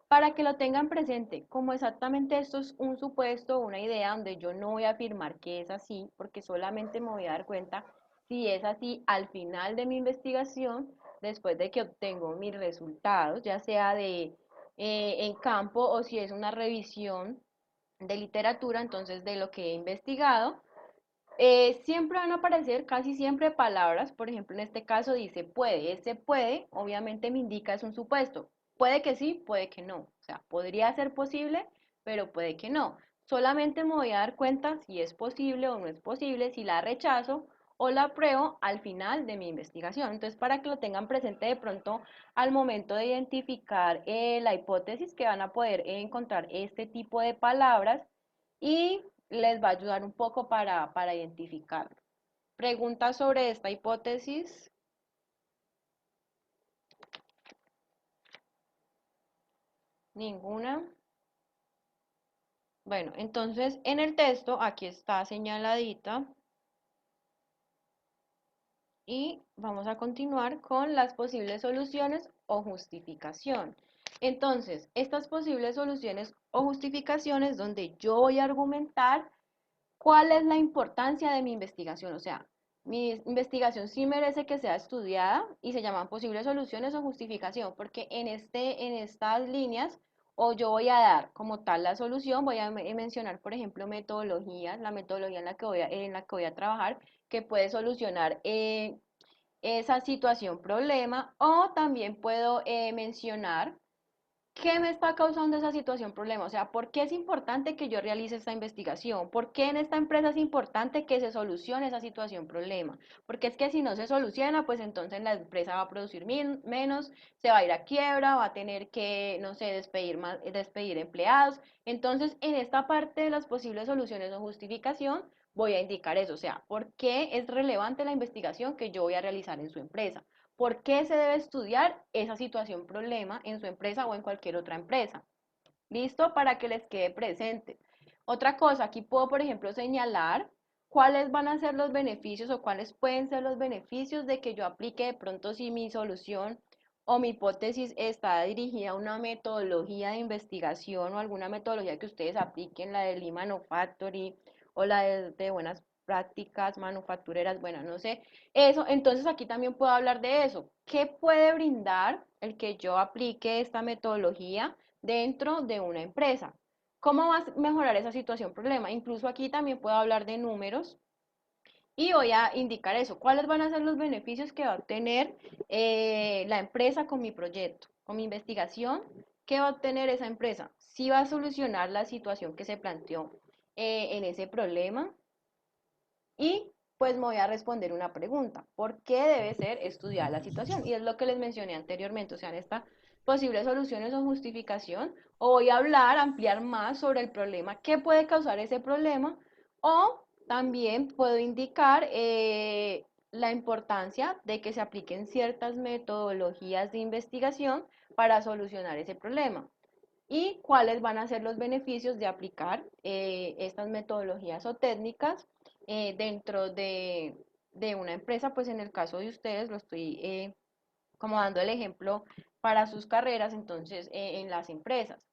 Para que lo tengan presente, como exactamente esto es un supuesto, una idea donde yo no voy a afirmar que es así, porque solamente me voy a dar cuenta si es así al final de mi investigación, después de que obtengo mis resultados, ya sea en campo o si es una revisión de literatura, entonces de lo que he investigado. Siempre van a aparecer casi siempre palabras, por ejemplo, en este caso dice puede, ese puede, obviamente me indica es un supuesto, puede que sí, puede que no, o sea, podría ser posible, pero puede que no. Solamente me voy a dar cuenta si es posible o no es posible, si la rechazo o la apruebo al final de mi investigación. Entonces, para que lo tengan presente de pronto al momento de identificar la hipótesis que van a poder encontrar este tipo de palabras y les va a ayudar un poco para identificarlo. ¿Preguntas sobre esta hipótesis? Ninguna. Bueno, entonces en el texto, aquí está señaladita. Y vamos a continuar con las posibles soluciones o justificación. Entonces, estas posibles soluciones o justificaciones donde yo voy a argumentar cuál es la importancia de mi investigación. O sea, mi investigación sí merece que sea estudiada y se llaman posibles soluciones o justificación, porque en estas líneas o yo voy a dar como tal la solución, voy a mencionar, por ejemplo, metodologías, la metodología en la que voy a trabajar, que puede solucionar esa situación, problema, o también puedo mencionar qué me está causando esa situación, problema. O sea, ¿por qué es importante que yo realice esta investigación? ¿Por qué en esta empresa es importante que se solucione esa situación, problema? Porque es que si no se soluciona, pues entonces la empresa va a producir menos, se va a ir a quiebra, va a tener que, no sé, despedir empleados. Entonces, en esta parte de las posibles soluciones o justificación, voy a indicar eso. O sea, ¿por qué es relevante la investigación que yo voy a realizar en su empresa? ¿Por qué se debe estudiar esa situación problema en su empresa o en cualquier otra empresa? ¿Listo? Para que les quede presente. Otra cosa, aquí puedo, por ejemplo, señalar cuáles van a ser los beneficios o cuáles pueden ser los beneficios de que yo aplique de pronto si mi solución o mi hipótesis está dirigida a una metodología de investigación o alguna metodología que ustedes apliquen, la de Lean Manufacturing o la de buenas prácticas manufactureras, bueno, no sé, eso, entonces aquí también puedo hablar de eso. ¿Qué puede brindar el que yo aplique esta metodología dentro de una empresa? ¿Cómo va a mejorar esa situación, problema? Incluso aquí también puedo hablar de números y voy a indicar eso. ¿Cuáles van a ser los beneficios que va a obtener la empresa con mi proyecto, con mi investigación? ¿Qué va a obtener esa empresa? Si va a solucionar la situación que se planteó en ese problema. Y pues me voy a responder una pregunta. ¿Por qué debe ser estudiada la situación? Y es lo que les mencioné anteriormente, o sea, en esta posibles soluciones o justificación, o voy a hablar, ampliar más sobre el problema, qué puede causar ese problema, o también puedo indicar la importancia de que se apliquen ciertas metodologías de investigación para solucionar ese problema y cuáles van a ser los beneficios de aplicar estas metodologías o técnicas dentro de una empresa, pues en el caso de ustedes lo estoy como dando el ejemplo para sus carreras, entonces en las empresas.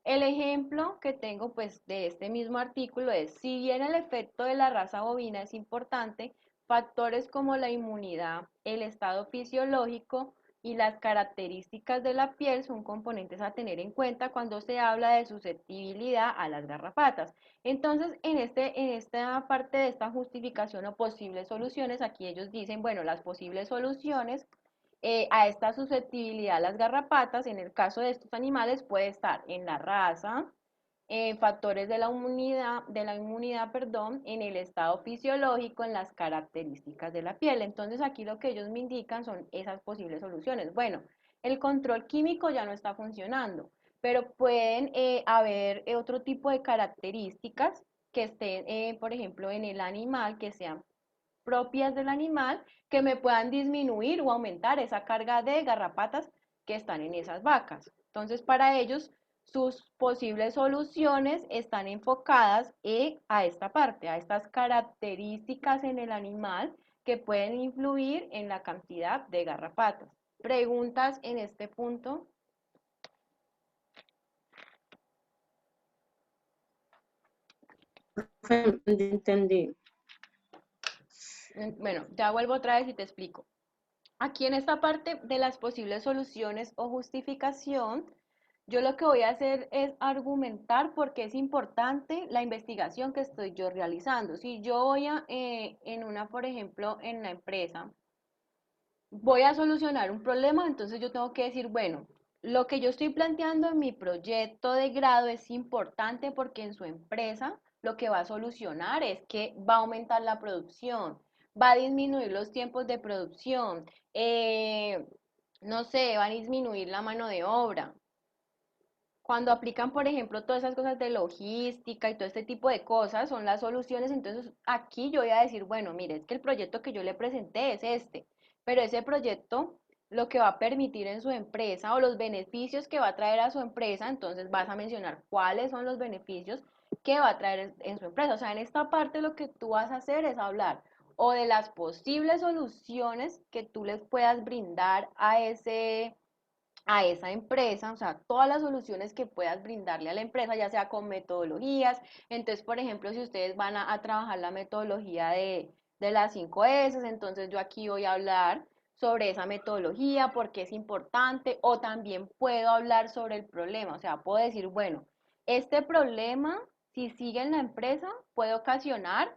El ejemplo que tengo pues de este mismo artículo es, si bien el efecto de la raza bovina es importante, factores como la inmunidad, el estado fisiológico y las características de la piel son componentes a tener en cuenta cuando se habla de susceptibilidad a las garrapatas. Entonces, en esta parte de esta justificación o posibles soluciones, aquí ellos dicen, bueno, las posibles soluciones a esta susceptibilidad a las garrapatas, en el caso de estos animales, puede estar en la raza, en factores de la inmunidad, perdón, en el estado fisiológico, en las características de la piel. Entonces aquí lo que ellos me indican son esas posibles soluciones. Bueno, el control químico ya no está funcionando, pero pueden haber otro tipo de características que estén, por ejemplo, en el animal, que sean propias del animal que me puedan disminuir o aumentar esa carga de garrapatas que están en esas vacas. Entonces, para ellos, sus posibles soluciones están enfocadas a esta parte, a estas características en el animal que pueden influir en la cantidad de garrapatas. ¿Preguntas en este punto? Entendí. Bueno, ya vuelvo otra vez y te explico. Aquí en esta parte de las posibles soluciones o justificación, yo lo que voy a hacer es argumentar por qué es importante la investigación que estoy yo realizando. Si yo voy en una, por ejemplo, en la empresa, voy a solucionar un problema, entonces yo tengo que decir, bueno, lo que yo estoy planteando en mi proyecto de grado es importante porque en su empresa lo que va a solucionar es que va a aumentar la producción, va a disminuir los tiempos de producción, no sé, va a disminuir la mano de obra. Cuando aplican, por ejemplo, todas esas cosas de logística y todo este tipo de cosas, son las soluciones. Entonces, aquí yo voy a decir, bueno, mire, es que el proyecto que yo le presenté es este, pero ese proyecto lo que va a permitir en su empresa o los beneficios que va a traer a su empresa, entonces vas a mencionar cuáles son los beneficios que va a traer en su empresa. O sea, en esta parte lo que tú vas a hacer es hablar o de las posibles soluciones que tú les puedas brindar a esa empresa, o sea, todas las soluciones que puedas brindarle a la empresa, ya sea con metodologías. Entonces, por ejemplo, si ustedes van a trabajar la metodología de las 5S, entonces yo aquí voy a hablar sobre esa metodología, por qué es importante, o también puedo hablar sobre el problema, o sea, puedo decir, bueno, este problema, si sigue en la empresa, puede ocasionar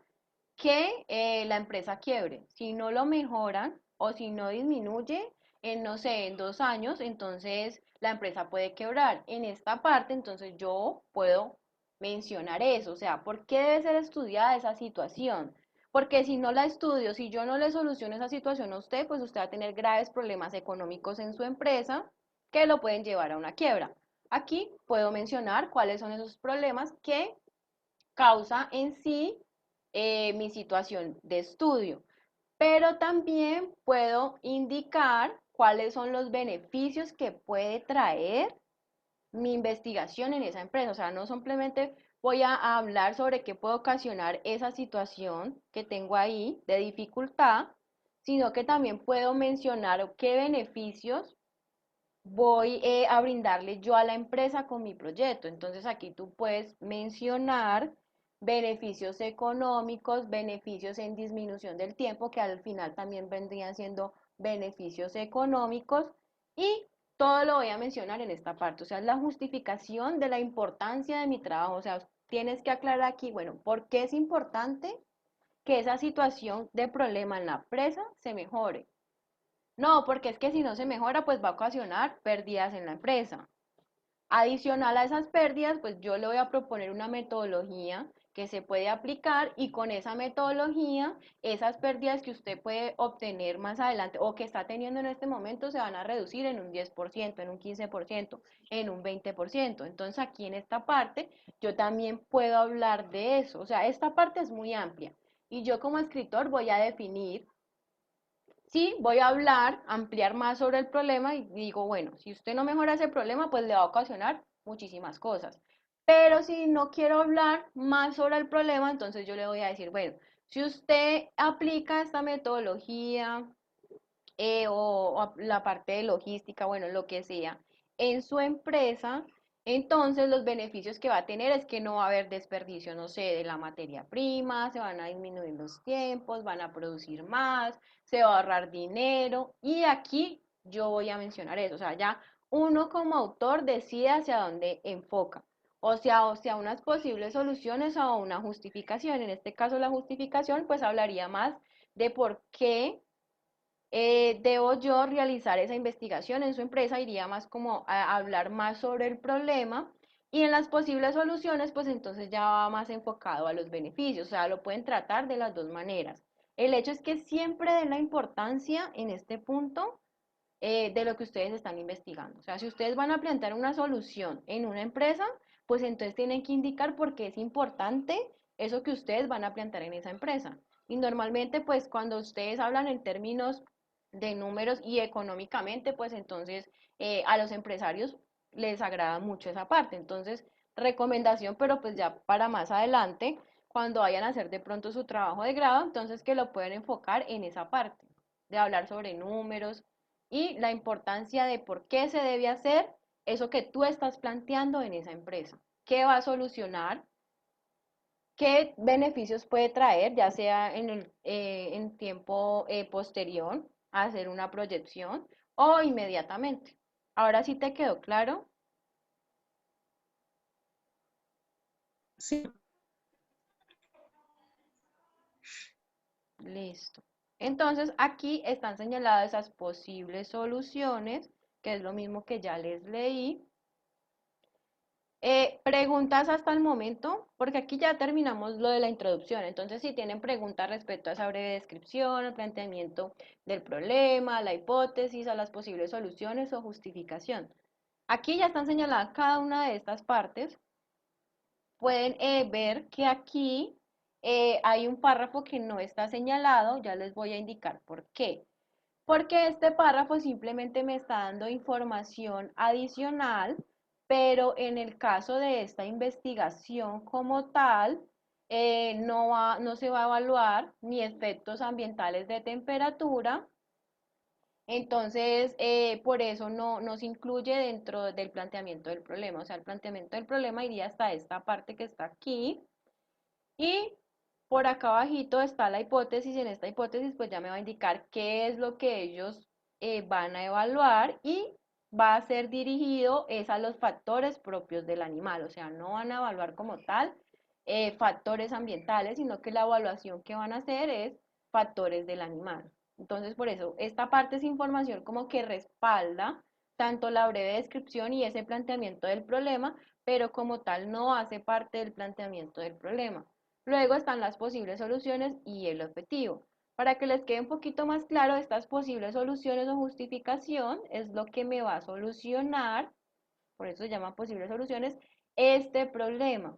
que la empresa quiebre. Si no lo mejoran o si no disminuye en, no sé, en 2 años, entonces la empresa puede quebrar. En esta parte, entonces yo puedo mencionar eso, o sea, ¿por qué debe ser estudiada esa situación? Porque si no la estudio, si yo no le soluciono esa situación a usted, pues usted va a tener graves problemas económicos en su empresa que lo pueden llevar a una quiebra. Aquí puedo mencionar cuáles son esos problemas que causa en sí mi situación de estudio, pero también puedo indicar cuáles son los beneficios que puede traer mi investigación en esa empresa. O sea, no simplemente voy a hablar sobre qué puede ocasionar esa situación que tengo ahí de dificultad, sino que también puedo mencionar qué beneficios voy a brindarle yo a la empresa con mi proyecto. Entonces aquí tú puedes mencionar beneficios económicos, beneficios en disminución del tiempo, que al final también vendrían siendo beneficios económicos, y todo lo voy a mencionar en esta parte. O sea, es la justificación de la importancia de mi trabajo. O sea, tienes que aclarar aquí, bueno, ¿por qué es importante que esa situación de problema en la empresa se mejore? No, porque es que si no se mejora, pues va a ocasionar pérdidas en la empresa. Adicional a esas pérdidas, pues yo le voy a proponer una metodología que se puede aplicar, y con esa metodología, esas pérdidas que usted puede obtener más adelante o que está teniendo en este momento se van a reducir en un 10%, en un 15%, en un 20%. Entonces aquí en esta parte yo también puedo hablar de eso. O sea, esta parte es muy amplia y yo como escritor voy a definir. Sí, voy a hablar, ampliar más sobre el problema y digo, bueno, si usted no mejora ese problema, pues le va a ocasionar muchísimas cosas. Pero si no quiero hablar más sobre el problema, entonces yo le voy a decir, bueno, si usted aplica esta metodología o la parte de logística, bueno, lo que sea, en su empresa, entonces los beneficios que va a tener es que no va a haber desperdicio, no sé, de la materia prima, se van a disminuir los tiempos, van a producir más, se va a ahorrar dinero, y aquí yo voy a mencionar eso. O sea, ya uno como autor decide hacia dónde enfoca. O sea, unas posibles soluciones o una justificación. En este caso, la justificación, pues hablaría más de por qué debo yo realizar esa investigación en su empresa. Iría más como a hablar más sobre el problema, y en las posibles soluciones, pues entonces ya va más enfocado a los beneficios. O sea, lo pueden tratar de las dos maneras. El hecho es que siempre den la importancia en este punto de lo que ustedes están investigando. O sea, si ustedes van a plantear una solución en una empresa, pues entonces tienen que indicar por qué es importante eso que ustedes van a plantear en esa empresa. Y normalmente, pues cuando ustedes hablan en términos de números y económicamente, pues entonces a los empresarios les agrada mucho esa parte. Entonces, recomendación, pero pues ya para más adelante, cuando vayan a hacer de pronto su trabajo de grado, entonces que lo pueden enfocar en esa parte, de hablar sobre números y la importancia de por qué se debe hacer eso que tú estás planteando en esa empresa. ¿Qué va a solucionar? ¿Qué beneficios puede traer, ya sea en tiempo posterior a hacer una proyección o inmediatamente? Ahora sí te quedó claro. Sí, Listo. Entonces aquí están señaladas esas posibles soluciones, que es lo mismo que ya les leí. Preguntas hasta el momento, porque aquí ya terminamos lo de la introducción. Entonces, si tienen preguntas respecto a esa breve descripción, el planteamiento del problema, la hipótesis, a las posibles soluciones o justificación. Aquí ya están señaladas cada una de estas partes. Pueden ver que aquí hay un párrafo que no está señalado. Ya les voy a indicar por qué. Porque este párrafo simplemente me está dando información adicional, pero en el caso de esta investigación como tal, no se va a evaluar ni efectos ambientales de temperatura. Entonces, por eso no se incluye dentro del planteamiento del problema. O sea, el planteamiento del problema iría hasta esta parte que está aquí. Y por acá abajito está la hipótesis. En esta hipótesis, pues ya me va a indicar qué es lo que ellos van a evaluar y va a ser dirigido es a los factores propios del animal. O sea, no van a evaluar como tal factores ambientales, sino que la evaluación que van a hacer es factores del animal. Entonces, por eso, esta parte es información como que respalda tanto la breve descripción y ese planteamiento del problema, pero como tal no hace parte del planteamiento del problema. Luego están las posibles soluciones y el objetivo. Para que les quede un poquito más claro, estas posibles soluciones o justificación es lo que me va a solucionar, por eso se llaman posibles soluciones, este problema.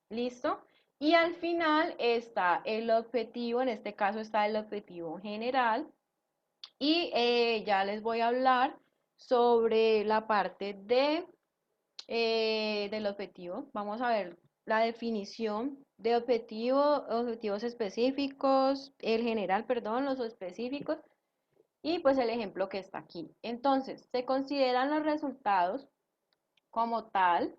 ¿Listo? Y al final está el objetivo, en este caso está el objetivo general. Y ya les voy a hablar sobre la parte del objetivo. Vamos a ver la definición de objetivo, objetivos específicos, el general, perdón, los específicos y pues el ejemplo que está aquí. Entonces, se consideran los resultados como tal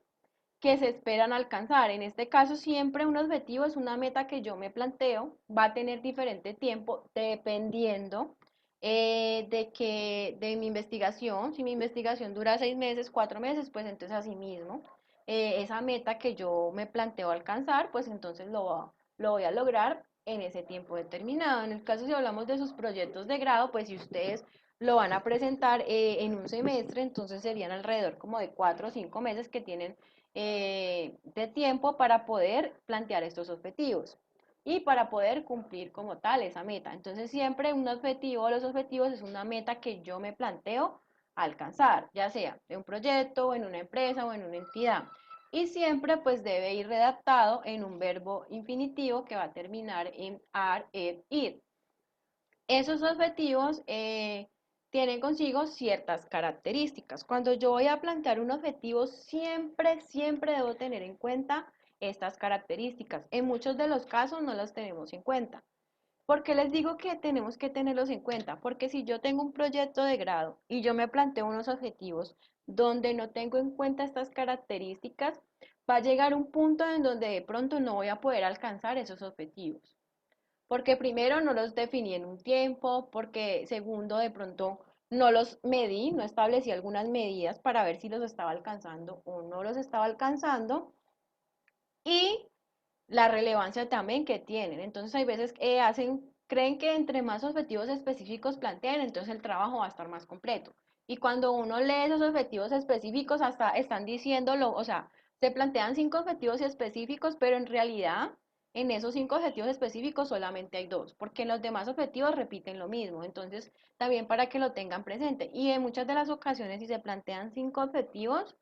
que se esperan alcanzar. En este caso, siempre un objetivo es una meta que yo me planteo, va a tener diferente tiempo dependiendo de mi investigación. Si mi investigación dura 6 meses, 4 meses, pues entonces así mismo, esa meta que yo me planteo alcanzar, pues entonces lo voy a lograr en ese tiempo determinado. En el caso si hablamos de sus proyectos de grado, pues si ustedes lo van a presentar en un semestre, entonces serían alrededor como de 4 o 5 meses que tienen de tiempo para poder plantear estos objetivos y para poder cumplir como tal esa meta. Entonces siempre un objetivo, los objetivos es una meta que yo me planteo alcanzar, ya sea en un proyecto, o en una empresa o en una entidad. Y siempre pues debe ir redactado en un verbo infinitivo que va a terminar en ar, ir. Esos objetivos tienen consigo ciertas características. Cuando yo voy a plantear un objetivo, siempre debo tener en cuenta estas características. En muchos de los casos no las tenemos en cuenta. ¿Por qué les digo que tenemos que tenerlos en cuenta? Porque si yo tengo un proyecto de grado y yo me planteo unos objetivos donde no tengo en cuenta estas características, va a llegar un punto en donde de pronto no voy a poder alcanzar esos objetivos. Porque primero no los definí en un tiempo, porque segundo de pronto no los medí, no establecí algunas medidas para ver si los estaba alcanzando o no los estaba alcanzando y la relevancia también que tienen. Entonces hay veces que creen que entre más objetivos específicos planteen, entonces el trabajo va a estar más completo. Y cuando uno lee esos objetivos específicos, hasta están diciéndolo, o sea, se plantean 5 objetivos específicos, pero en realidad en esos 5 objetivos específicos solamente hay 2, porque en los demás objetivos repiten lo mismo. Entonces, también para que lo tengan presente. Y en muchas de las ocasiones, si se plantean 5 objetivos,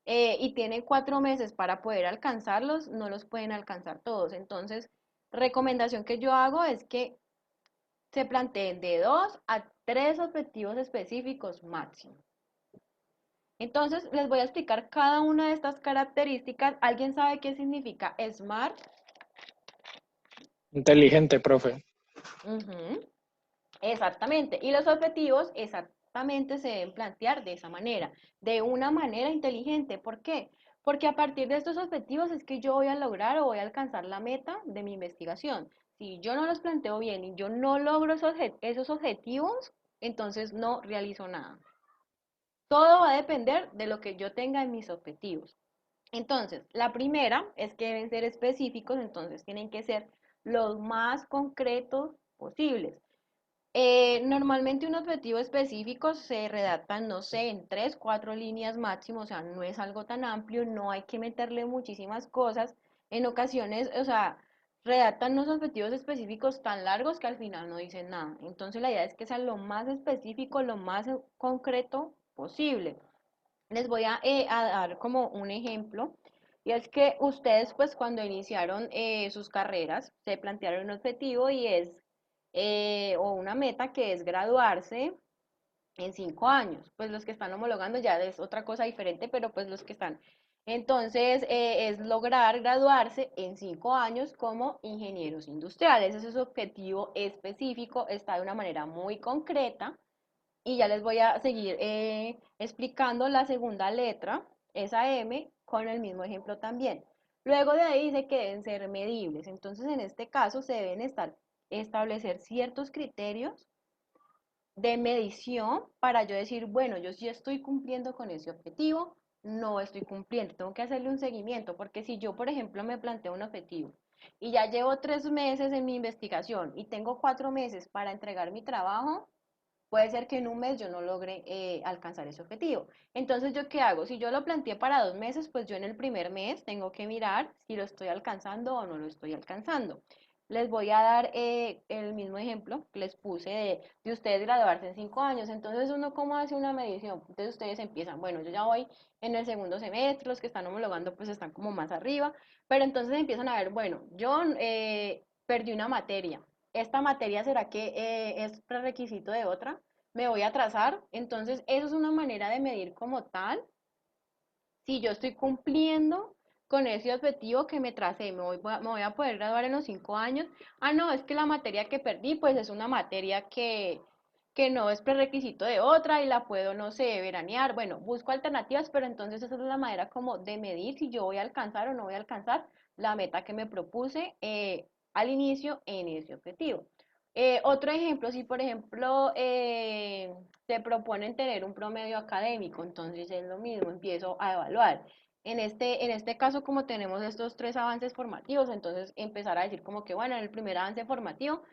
y tienen 4 meses para poder alcanzarlos, no los pueden alcanzar todos. Entonces, recomendación que yo hago es que se planteen de 2 a 3 objetivos específicos máximo. Entonces, les voy a explicar cada una de estas características. ¿Alguien sabe qué significa SMART? Inteligente, profe. Exactamente. Y los objetivos exactamente se deben plantear de esa manera, de una manera inteligente. ¿Por qué? Porque a partir de estos objetivos es que yo voy a lograr o voy a alcanzar la meta de mi investigación. Si yo no los planteo bien y yo no logro esos objetivos, entonces no realizo nada. Todo va a depender de lo que yo tenga en mis objetivos. Entonces, la primera es que deben ser específicos, entonces tienen que ser los más concretos posibles. Normalmente un objetivo específico se redacta, no sé, en 3, 4 líneas máximo, o sea, no es algo tan amplio, no hay que meterle muchísimas cosas. En ocasiones, o sea, redactan unos objetivos específicos tan largos que al final no dicen nada. Entonces la idea es que sea lo más específico, lo más concreto posible. Les voy a dar como un ejemplo. Y es que ustedes, pues, cuando iniciaron sus carreras, se plantearon un objetivo y o una meta que es graduarse en 5 años. Pues los que están homologando ya es otra cosa diferente, pero pues los que están Entonces, es lograr graduarse en 5 años como ingenieros industriales. Ese es su objetivo específico, está de una manera muy concreta. Y ya les voy a seguir explicando la segunda letra, esa M, con el mismo ejemplo también. Luego de ahí dice que deben ser medibles. Entonces, en este caso, se deben establecer ciertos criterios de medición para yo decir, bueno, yo sí estoy cumpliendo con ese objetivo, no estoy cumpliendo, tengo que hacerle un seguimiento, porque si yo, por ejemplo, me planteo un objetivo y ya llevo 3 meses en mi investigación y tengo 4 meses para entregar mi trabajo, puede ser que en un mes yo no logre alcanzar ese objetivo. Entonces, ¿yo qué hago? Si yo lo planteé para 2 meses, pues yo en el primer mes tengo que mirar si lo estoy alcanzando o no lo estoy alcanzando. Les voy a dar el mismo ejemplo que les puse de ustedes graduarse en 5 años. Entonces, ¿uno cómo hace una medición? Entonces, ustedes empiezan, bueno, yo ya voy en el segundo semestre, los que están homologando pues están como más arriba, pero entonces empiezan a ver, bueno, yo perdí una materia. ¿Esta materia será que es prerequisito de otra? ¿Me voy a atrasar? Entonces, eso es una manera de medir como tal si yo estoy cumpliendo con ese objetivo que me tracé, me voy a poder graduar en los 5 años. Ah, no, es que la materia que perdí, pues es una materia que no es prerequisito de otra y la puedo, no sé, veranear. Bueno, busco alternativas, pero entonces esa es la manera como de medir si yo voy a alcanzar o no voy a alcanzar la meta que me propuse al inicio en ese objetivo. Otro ejemplo, si por ejemplo se proponen tener un promedio académico, entonces es lo mismo, empiezo a evaluar. En este caso, como tenemos estos 3 avances formativos, entonces empezar a decir como que, bueno, en el primer avance formativo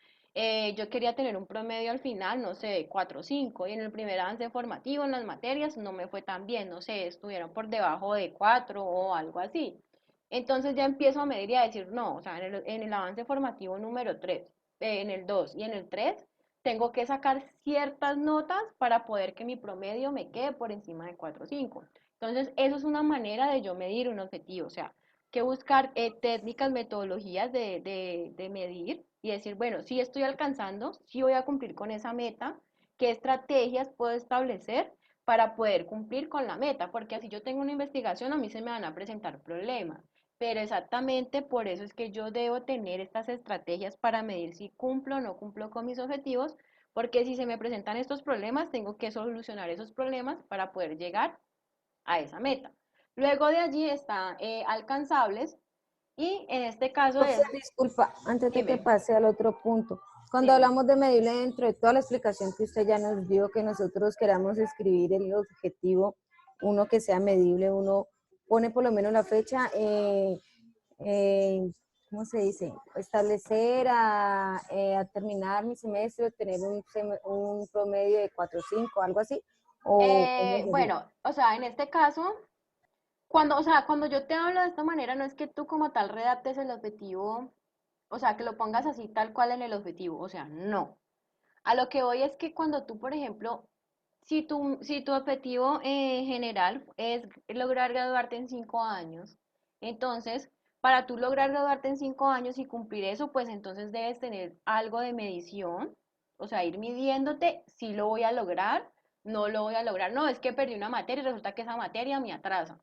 yo quería tener un promedio al final, no sé, 4 o 5, y en el primer avance formativo en las materias no me fue tan bien, no sé, estuvieron por debajo de 4 o algo así. Entonces ya empiezo a medir y a decir, no, o sea, en el avance formativo número 3 en el 2 y en el 3 tengo que sacar ciertas notas para poder que mi promedio me quede por encima de 4 o 5. Entonces, eso es una manera de yo medir un objetivo, o sea, que buscar técnicas, metodologías de medir y decir, bueno, si estoy alcanzando, si voy a cumplir con esa meta, qué estrategias puedo establecer para poder cumplir con la meta, porque así yo tengo una investigación, a mí se me van a presentar problemas. Pero exactamente por eso es que yo debo tener estas estrategias para medir si cumplo o no cumplo con mis objetivos, porque si se me presentan estos problemas, tengo que solucionar esos problemas para poder llegar a esa meta. Luego de allí están alcanzables y en este caso Profe, es, disculpa, antes de que dime, pase al otro punto. Cuando dime. hablamos de medible dentro de toda la explicación que usted ya nos dio, que nosotros queramos escribir el objetivo, uno que sea medible, uno pone por lo menos la fecha, ¿cómo se dice? Establecer a terminar mi semestre, tener un promedio de 4 o 5, algo así, o cómo sería. Bueno, o sea, en este caso, cuando yo te hablo de esta manera, no es que tú como tal redactes el objetivo, o sea, que lo pongas así tal cual en el objetivo, o sea, no. A lo que voy es que cuando tú, por ejemplo, si tu objetivo general es lograr graduarte en 5 años, entonces, para tú lograr graduarte en 5 años y cumplir eso, pues entonces debes tener algo de medición, o sea, ir midiéndote si lo voy a lograr, no lo voy a lograr. No, es que perdí una materia y resulta que esa materia me atrasa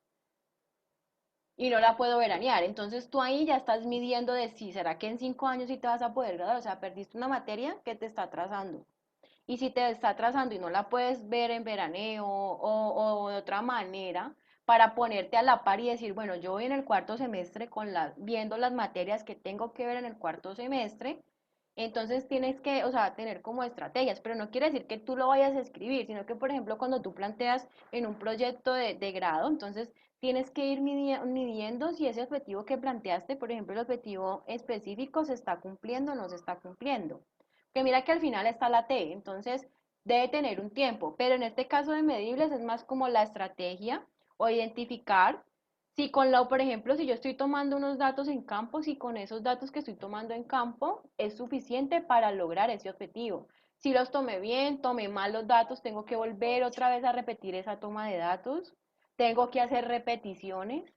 y no la puedo veranear. Entonces tú ahí ya estás midiendo de si será que en 5 años sí te vas a poder graduar, o sea, perdiste una materia que te está atrasando. Y si te está atrasando y no la puedes ver en veraneo o de otra manera, para ponerte a la par y decir, bueno, yo voy en el cuarto semestre viendo las materias que tengo que ver en el cuarto semestre, entonces tienes que, o sea, tener como estrategias, pero no quiere decir que tú lo vayas a escribir, sino que, por ejemplo, cuando tú planteas en un proyecto de grado, entonces tienes que ir midiendo si ese objetivo que planteaste, por ejemplo, el objetivo específico se está cumpliendo o no se está cumpliendo. Que mira que al final está la T, entonces debe tener un tiempo, pero en este caso de medibles es más como la estrategia o identificar si por ejemplo, si yo estoy tomando unos datos en campo, si con esos datos que estoy tomando en campo es suficiente para lograr ese objetivo. Si los tomé bien, tomé mal los datos, tengo que volver otra vez a repetir esa toma de datos, tengo que hacer repeticiones,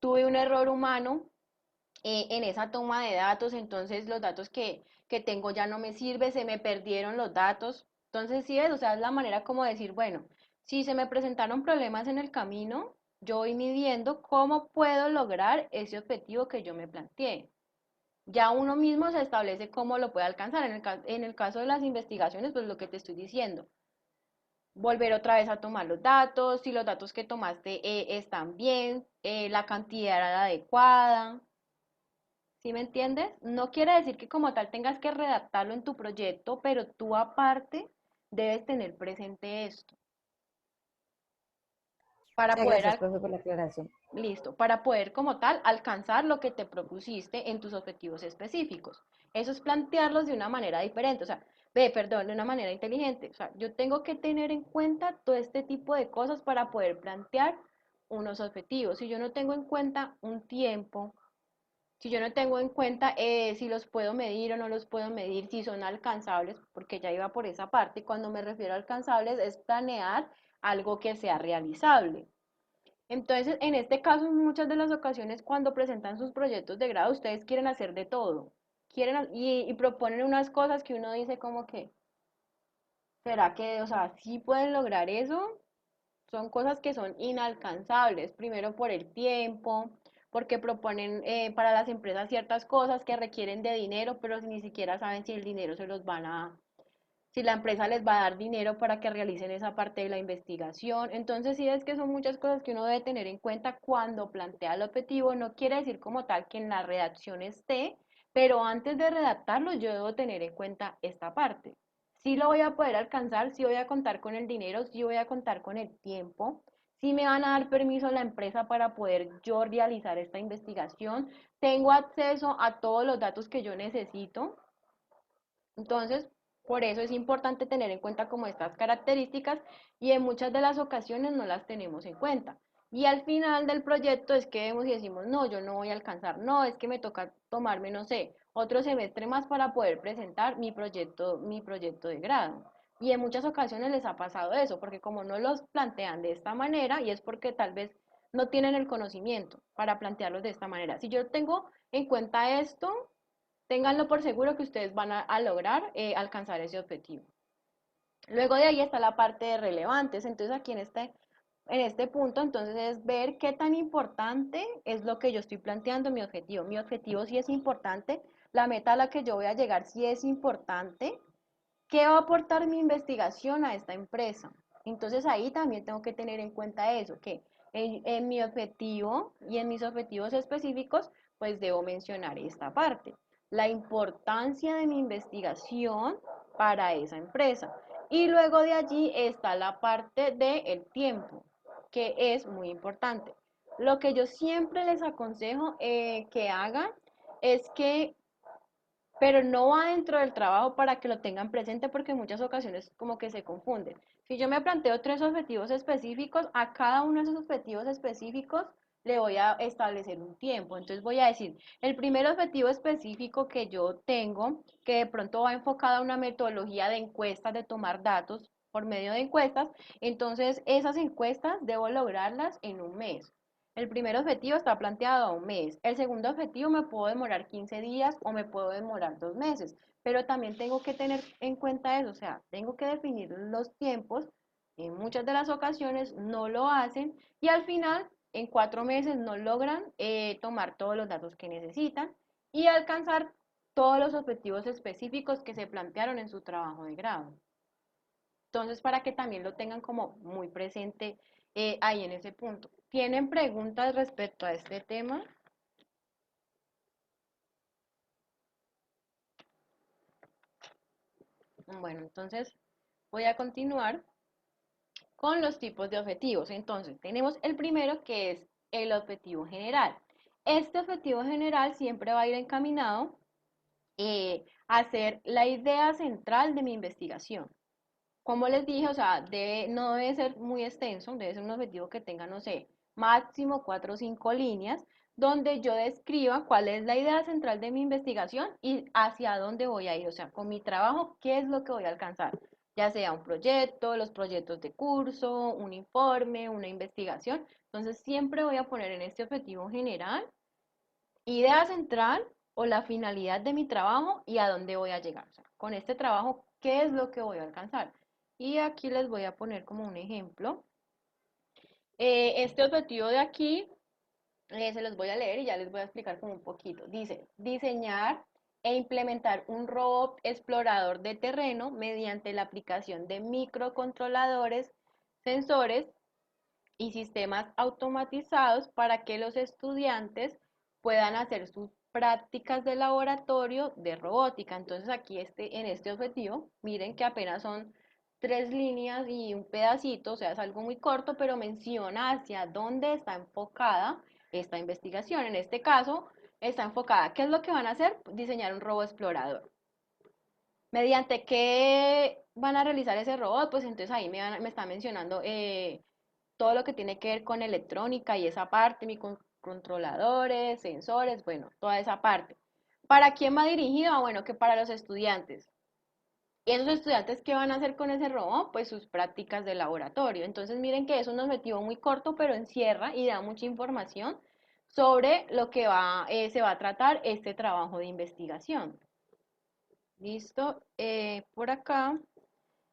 tuve un error humano en esa toma de datos, entonces los datos que tengo ya no me sirve, se me perdieron los datos. Entonces, sí es, o sea, es la manera como decir, bueno, si se me presentaron problemas en el camino, yo voy midiendo cómo puedo lograr ese objetivo que yo me planteé. Ya uno mismo se establece cómo lo puede alcanzar. En el caso de las investigaciones, pues lo que te estoy diciendo, volver otra vez a tomar los datos, si los datos que tomaste están bien, la cantidad era la adecuada. ¿Sí me entiendes? No quiere decir que como tal tengas que redactarlo en tu proyecto, pero tú aparte debes tener presente esto para Muchas poder, gracias, profe, por la aclaración. listo, para poder como tal alcanzar lo que te propusiste en tus objetivos específicos. Eso es plantearlos de una manera diferente, o sea, perdón, de una manera inteligente. O sea, yo tengo que tener en cuenta todo este tipo de cosas para poder plantear unos objetivos. Si yo no tengo en cuenta un tiempo, si yo no tengo en cuenta si los puedo medir o no los puedo medir, si son alcanzables, porque ya iba por esa parte, cuando me refiero a alcanzables es planear algo que sea realizable. Entonces, en este caso, en muchas de las ocasiones, cuando presentan sus proyectos de grado, ustedes quieren hacer de todo, y proponen unas cosas que uno dice como que, ¿será que, o sea, sí pueden lograr eso? Son cosas que son inalcanzables, primero por el tiempo, porque proponen para las empresas ciertas cosas que requieren de dinero, pero ni siquiera saben si el dinero se los van a, si la empresa les va a dar dinero para que realicen esa parte de la investigación. Entonces, sí es que son muchas cosas que uno debe tener en cuenta cuando plantea el objetivo. No quiere decir como tal que en la redacción esté, pero antes de redactarlo yo debo tener en cuenta esta parte. Sí lo voy a poder alcanzar, sí voy a contar con el dinero, sí voy a contar con el tiempo, sí me van a dar permiso a la empresa para poder yo realizar esta investigación, tengo acceso a todos los datos que yo necesito. Entonces, por eso es importante tener en cuenta como estas características y en muchas de las ocasiones no las tenemos en cuenta. Y al final del proyecto es que vemos y decimos, no, yo no voy a alcanzar, no, es que me toca tomarme, no sé, otro semestre más para poder presentar mi proyecto de grado. Y en muchas ocasiones les ha pasado eso, porque como no los plantean de esta manera, y es porque tal vez no tienen el conocimiento para plantearlos de esta manera. Si yo tengo en cuenta esto, ténganlo por seguro que ustedes van a lograr alcanzar ese objetivo. Luego de ahí está la parte de relevantes. Entonces aquí en este punto, entonces es ver qué tan importante es lo que yo estoy planteando mi objetivo. Mi objetivo sí es importante, la meta a la que yo voy a llegar sí es importante. ¿Qué va a aportar mi investigación a esta empresa? Entonces ahí también tengo que tener en cuenta eso, que en mi objetivo y en mis objetivos específicos, pues debo mencionar esta parte, la importancia de mi investigación para esa empresa. Y luego de allí está la parte del tiempo, que es muy importante. Lo que yo siempre les aconsejo que hagan es que, pero no va dentro del trabajo para que lo tengan presente porque en muchas ocasiones como que se confunden. Si yo me planteo 3 objetivos específicos, a cada uno de esos objetivos específicos le voy a establecer un tiempo. Entonces voy a decir, el primer objetivo específico que yo tengo, que de pronto va enfocado a una metodología de encuestas, de tomar datos por medio de encuestas, entonces esas encuestas debo lograrlas en un mes. El primer objetivo está planteado a un mes. El segundo objetivo me puedo demorar 15 días o me puedo demorar 2 meses. Pero también tengo que tener en cuenta eso, o sea, tengo que definir los tiempos. En muchas de las ocasiones no lo hacen y al final, en 4 meses, no logran tomar todos los datos que necesitan y alcanzar todos los objetivos específicos que se plantearon en su trabajo de grado. Entonces, para que también lo tengan como muy presente ahí en ese punto. ¿Tienen preguntas respecto a este tema? Bueno, entonces voy a continuar con los tipos de objetivos. Entonces, tenemos el primero que es el objetivo general. Este objetivo general siempre va a ir encaminado a ser la idea central de mi investigación. Como les dije, o sea, no debe ser muy extenso, debe ser un objetivo que tenga, no sé, máximo 4 o 5 líneas, donde yo describa cuál es la idea central de mi investigación y hacia dónde voy a ir, o sea, con mi trabajo, qué es lo que voy a alcanzar, ya sea un proyecto, los proyectos de curso, un informe, una investigación. Entonces, siempre voy a poner en este objetivo general, idea central o la finalidad de mi trabajo y a dónde voy a llegar. O sea, con este trabajo, ¿qué es lo que voy a alcanzar? Y aquí les voy a poner como un ejemplo. Este objetivo de aquí, se los voy a leer y ya les voy a explicar como un poquito. Dice, diseñar e implementar un robot explorador de terreno mediante la aplicación de microcontroladores, sensores y sistemas automatizados para que los estudiantes puedan hacer sus prácticas de laboratorio de robótica. Entonces aquí en este objetivo, miren que apenas son 3 líneas y un pedacito, o sea, es algo muy corto, pero menciona hacia dónde está enfocada esta investigación. En este caso, está enfocada, ¿qué es lo que van a hacer? Diseñar un robot explorador. ¿Mediante qué van a realizar ese robot? Pues entonces ahí me está mencionando todo lo que tiene que ver con electrónica y esa parte, microcontroladores, sensores, bueno, toda esa parte. ¿Para quién va dirigido? Ah, bueno, que para los estudiantes. ¿Y esos estudiantes qué van a hacer con ese robot? Pues sus prácticas de laboratorio. Entonces miren que es un objetivo muy corto, pero encierra y da mucha información sobre lo que se va a tratar este trabajo de investigación. ¿Listo? Por acá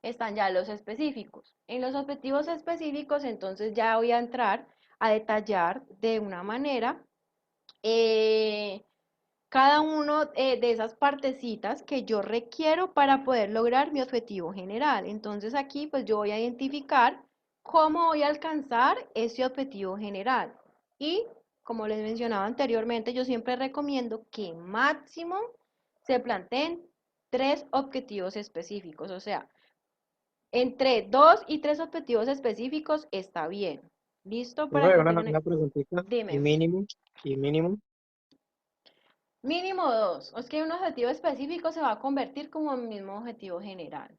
están ya los específicos. En los objetivos específicos, entonces ya voy a entrar a detallar de una manera cada uno de esas partecitas que yo requiero para poder lograr mi objetivo general. Entonces aquí pues yo voy a identificar cómo voy a alcanzar ese objetivo general. Y como les mencionaba anteriormente, yo siempre recomiendo que máximo se planteen 3 objetivos específicos, o sea, entre 2 y 3 objetivos específicos está bien. ¿Listo? Para Profe, que tengan... una preguntita. ¿Y Dime. mínimo? ¿Y mínimo? Mínimo 2. Es que un objetivo específico se va a convertir como el mismo objetivo general.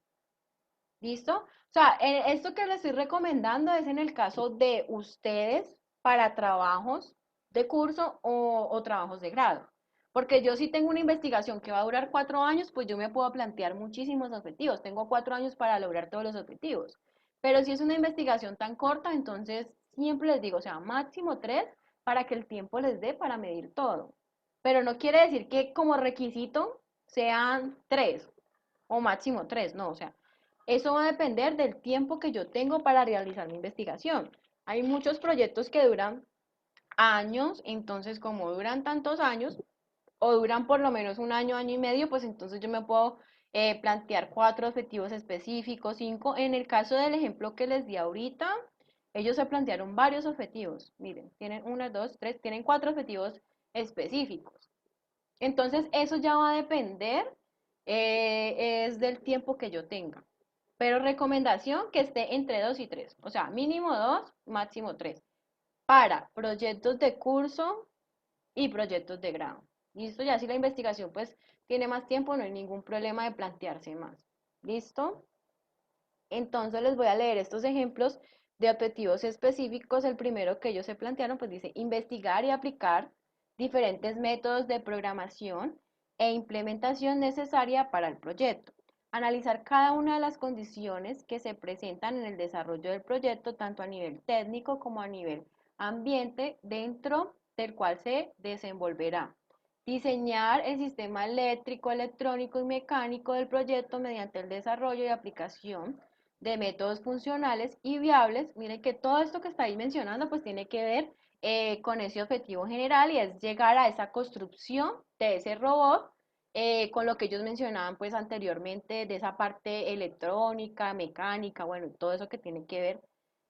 ¿Listo? O sea, esto que les estoy recomendando es en el caso de ustedes para trabajos de curso o trabajos de grado. Porque yo si tengo una investigación que va a durar 4 años, pues yo me puedo plantear muchísimos objetivos. Tengo 4 años para lograr todos los objetivos. Pero si es una investigación tan corta, entonces siempre les digo, o sea, máximo 3 para que el tiempo les dé para medir todo. Pero no quiere decir que como requisito sean 3 o máximo 3, no, o sea, eso va a depender del tiempo que yo tengo para realizar mi investigación. Hay muchos proyectos que duran años, entonces como duran tantos años, o duran por lo menos un año, año y medio, pues entonces yo me puedo plantear 4 objetivos específicos, 5. En el caso del ejemplo que les di ahorita, ellos se plantearon varios objetivos. Miren, tienen 1, 2, 3, tienen 4 objetivos específicos. Entonces eso ya va a depender, es del tiempo que yo tenga. Pero recomendación que esté entre 2 y 3, o sea, mínimo 2, máximo 3, para proyectos de curso y proyectos de grado. ¿Listo? Ya si la investigación pues tiene más tiempo, no hay ningún problema de plantearse más. ¿Listo? Entonces les voy a leer estos ejemplos de objetivos específicos. El primero que ellos se plantearon pues dice investigar y aplicar diferentes métodos de programación e implementación necesaria para el proyecto. Analizar cada una de las condiciones que se presentan en el desarrollo del proyecto, tanto a nivel técnico como a nivel ambiente, dentro del cual se desenvolverá. Diseñar el sistema eléctrico, electrónico y mecánico del proyecto mediante el desarrollo y aplicación de métodos funcionales y viables. Miren que todo esto que estáis mencionando pues tiene que ver con ese objetivo general y es llegar a esa construcción de ese robot con lo que ellos mencionaban pues anteriormente de esa parte electrónica, mecánica, bueno, todo eso que tiene que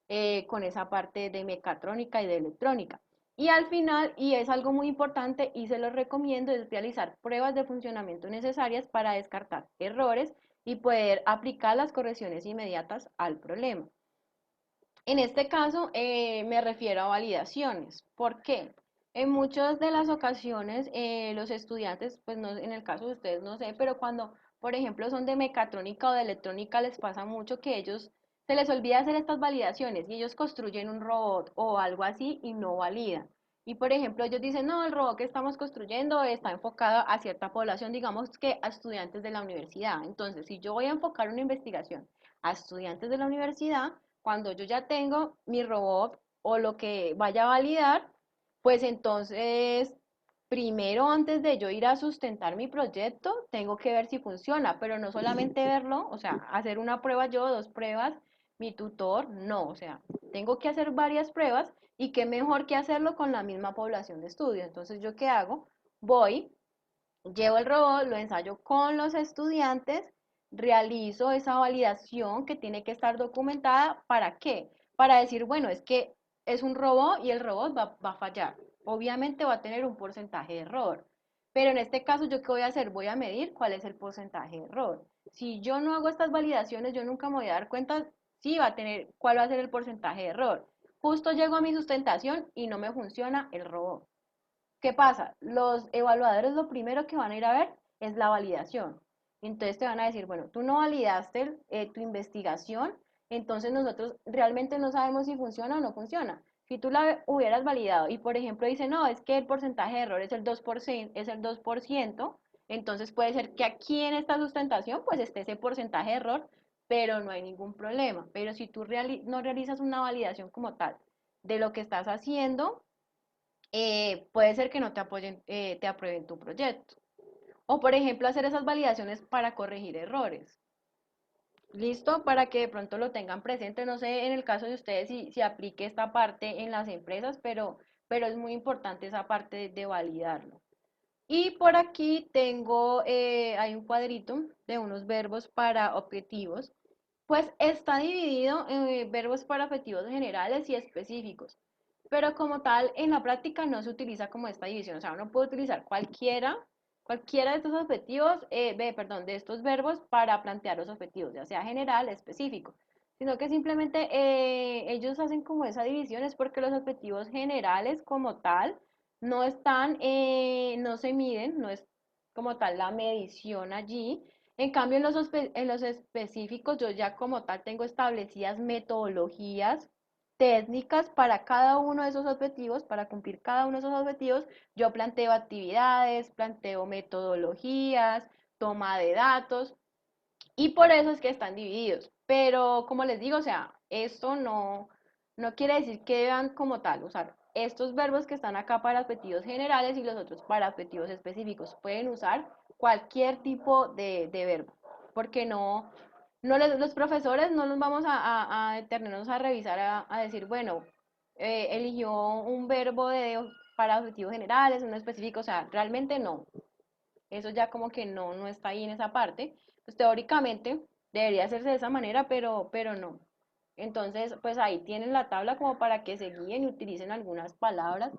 ver con esa parte de mecatrónica y de electrónica. Y al final, y es algo muy importante y se los recomiendo, es realizar pruebas de funcionamiento necesarias para descartar errores y poder aplicar las correcciones inmediatas al problema. En este caso me refiero a validaciones. ¿Por qué? En muchas de las ocasiones los estudiantes, pues no, en el caso de ustedes no sé, pero cuando, por ejemplo, son de mecatrónica o de electrónica, les pasa mucho que ellos se les olvida hacer estas validaciones y ellos construyen un robot o algo así y no validan. Y por ejemplo, ellos dicen, no, el robot que estamos construyendo está enfocado a cierta población, digamos que a estudiantes de la universidad. Entonces, si yo voy a enfocar una investigación a estudiantes de la universidad, cuando yo ya tengo mi robot o lo que vaya a validar, pues entonces, primero antes de yo ir a sustentar mi proyecto, tengo que ver si funciona, pero no solamente verlo, o sea, hacer una prueba yo, 2 pruebas, mi tutor, no, o sea, tengo que hacer varias pruebas y qué mejor que hacerlo con la misma población de estudio. Entonces, ¿yo qué hago? Voy, llevo el robot, lo ensayo con los estudiantes, realizo esa validación que tiene que estar documentada. ¿Para qué? Para decir, bueno, es que es un robot y el robot va a fallar. Obviamente va a tener un porcentaje de error. Pero en este caso, ¿yo qué voy a hacer? Voy a medir cuál es el porcentaje de error. Si yo no hago estas validaciones, yo nunca me voy a dar cuenta si va a tener, cuál va a ser el porcentaje de error. Justo llego a mi sustentación y no me funciona el robot. ¿Qué pasa? Los evaluadores lo primero que van a ir a ver es la validación. Entonces te van a decir, bueno, tú no validaste tu investigación, entonces nosotros realmente no sabemos si funciona o no funciona. Si tú la hubieras validado y, por ejemplo, dice, no, es que el porcentaje de error es el 2%, entonces puede ser que aquí en esta sustentación pues esté ese porcentaje de error, pero no hay ningún problema. Pero si tú no realizas una validación como tal de lo que estás haciendo, puede ser que no te apoyen, te aprueben tu proyecto. O, por ejemplo, hacer esas validaciones para corregir errores. ¿Listo? Para que de pronto lo tengan presente. No sé en el caso de ustedes si aplique esta parte en las empresas, pero es muy importante esa parte de validarlo. Y por aquí tengo, hay un cuadrito de unos verbos para objetivos. Pues está dividido en verbos para objetivos generales y específicos. Pero como tal, en la práctica no se utiliza como esta división. O sea, uno puede utilizar cualquiera de estos objetivos, perdón, de estos verbos para plantear los objetivos, ya sea general, específico. Sino que simplemente ellos hacen como esa división, es porque los objetivos generales como tal no están, no se miden, no es como tal la medición allí. En cambio, en los específicos, yo ya como tal tengo establecidas metodologías técnicas para cada uno de esos objetivos, para cumplir cada uno de esos objetivos. Yo planteo actividades, planteo metodologías, toma de datos, y por eso es que están divididos. Pero como les digo, o sea, esto no quiere decir que deban como tal usar estos verbos que están acá para objetivos generales y los otros para objetivos específicos. Pueden usar cualquier tipo de verbo, porque los profesores no nos vamos a detenernos a revisar, a decir, bueno, eligió un verbo para objetivos generales, uno específico, o sea, realmente no. Eso ya como que no está ahí en esa parte. Pues teóricamente debería hacerse de esa manera, pero no. Entonces, pues ahí tienen la tabla como para que se guíen y utilicen algunas palabras,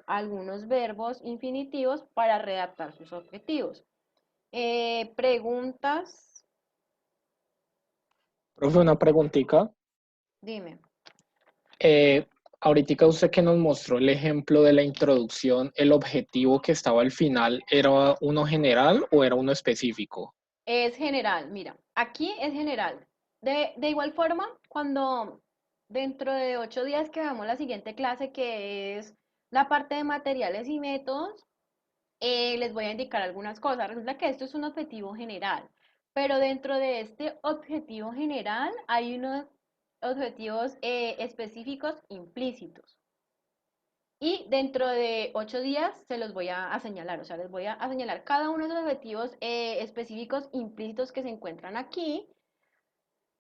algunos verbos infinitivos para redactar sus objetivos. Preguntas, Profe, una preguntita. dime. Ahorita usted que nos mostró el ejemplo de la introducción, ¿el objetivo que estaba al final era uno general o era uno específico? Es general, mira, aquí es general. De igual forma, cuando dentro de 8 días que veamos la siguiente clase, que es la parte de materiales y métodos, les voy a indicar algunas cosas. Resulta que esto es un objetivo general, pero dentro de este objetivo general hay unos objetivos específicos implícitos. Y dentro de 8 días se los voy a señalar, o sea, les voy a señalar cada uno de los objetivos específicos implícitos que se encuentran aquí,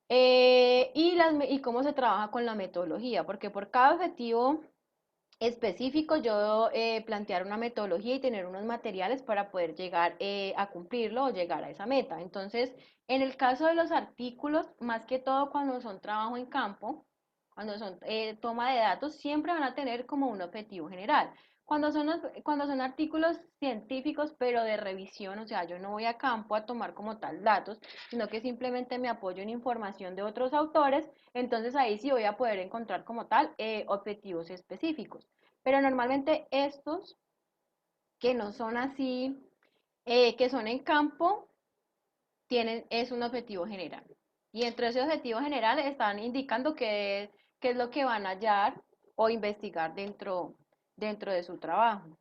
y cómo se trabaja con la metodología, porque por cada objetivo específico yo plantear una metodología y tener unos materiales para poder llegar a cumplirlo o llegar a esa meta. Entonces, en el caso de los artículos, más que todo cuando son trabajo en campo, cuando son toma de datos, siempre van a tener como un objetivo general. Cuando son artículos científicos, pero de revisión, o sea, yo no voy a campo a tomar como tal datos, sino que simplemente me apoyo en información de otros autores, entonces ahí sí voy a poder encontrar como tal objetivos específicos. Pero normalmente estos que no son así, que son en campo, es un objetivo general. Y dentro de ese objetivo general están indicando qué es lo que van a hallar o investigar dentro de su trabajo.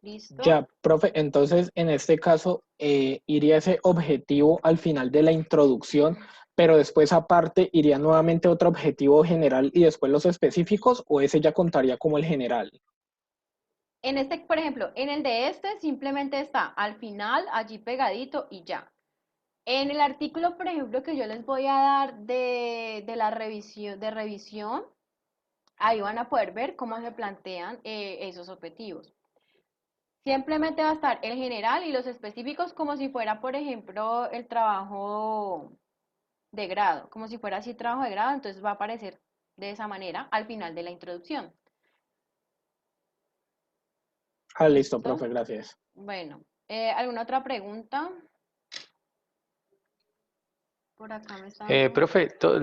¿Listo? Ya, profe, entonces en este caso iría ese objetivo al final de la introducción, pero después aparte iría nuevamente otro objetivo general y después los específicos, o ese ya contaría como el general. En este, por ejemplo, en el de este simplemente está al final, allí pegadito y ya. En el artículo, por ejemplo, que yo les voy a dar de la revisión, ahí van a poder ver cómo se plantean esos objetivos. Simplemente va a estar el general y los específicos como si fuera, por ejemplo, el trabajo de grado, como si fuera así trabajo de grado, entonces va a aparecer de esa manera al final de la introducción. Ah, listo, ¿Listo? profe, gracias. Bueno, ¿alguna otra pregunta? Por acá me están... Profe, todos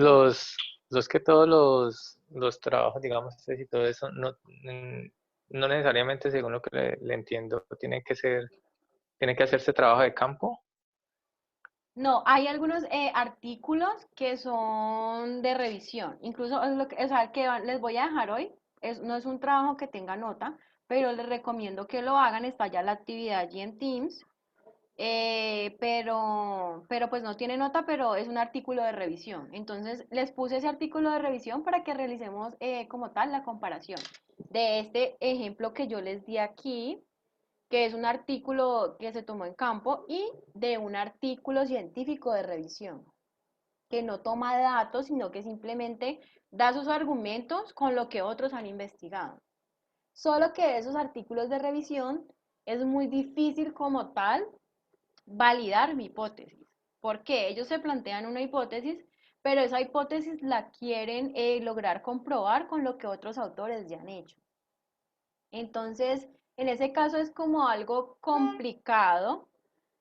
los trabajos, digamos, y todo eso, no necesariamente, según lo que le entiendo, tiene que hacerse trabajo de campo. No, hay algunos artículos que son de revisión. Incluso es lo que, o sea, el que les voy a dejar hoy no es un trabajo que tenga nota, pero les recomiendo que lo hagan. Está ya la actividad allí en Teams, pero pues no tiene nota, pero es un artículo de revisión. Entonces les puse ese artículo de revisión para que realicemos como tal la comparación de este ejemplo que yo les di aquí, que es un artículo que se tomó en campo, y de un artículo científico de revisión, que no toma datos, sino que simplemente da sus argumentos con lo que otros han investigado. Solo que esos artículos de revisión es muy difícil como tal validar mi hipótesis. Porque ellos se plantean una hipótesis, pero esa hipótesis la quieren lograr comprobar con lo que otros autores ya han hecho. Entonces, en ese caso es como algo complicado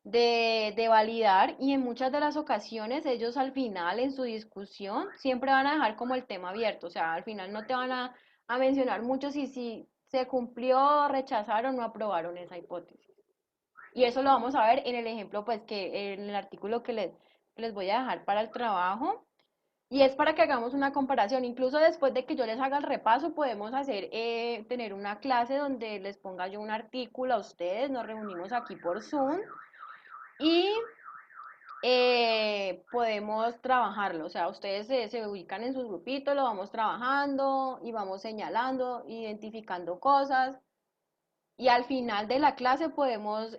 de validar, y en muchas de las ocasiones ellos al final en su discusión siempre van a dejar como el tema abierto, o sea, al final no te van a mencionar mucho si se cumplió, rechazaron o aprobaron esa hipótesis. Y eso lo vamos a ver en el ejemplo, pues que en el artículo que les voy a dejar para el trabajo. Y es para que hagamos una comparación. Incluso después de que yo les haga el repaso, podemos tener una clase donde les ponga yo un artículo a ustedes, nos reunimos aquí por Zoom y podemos trabajarlo. O sea, ustedes se ubican en sus grupitos, lo vamos trabajando y vamos señalando, identificando cosas. Y al final de la clase podemos,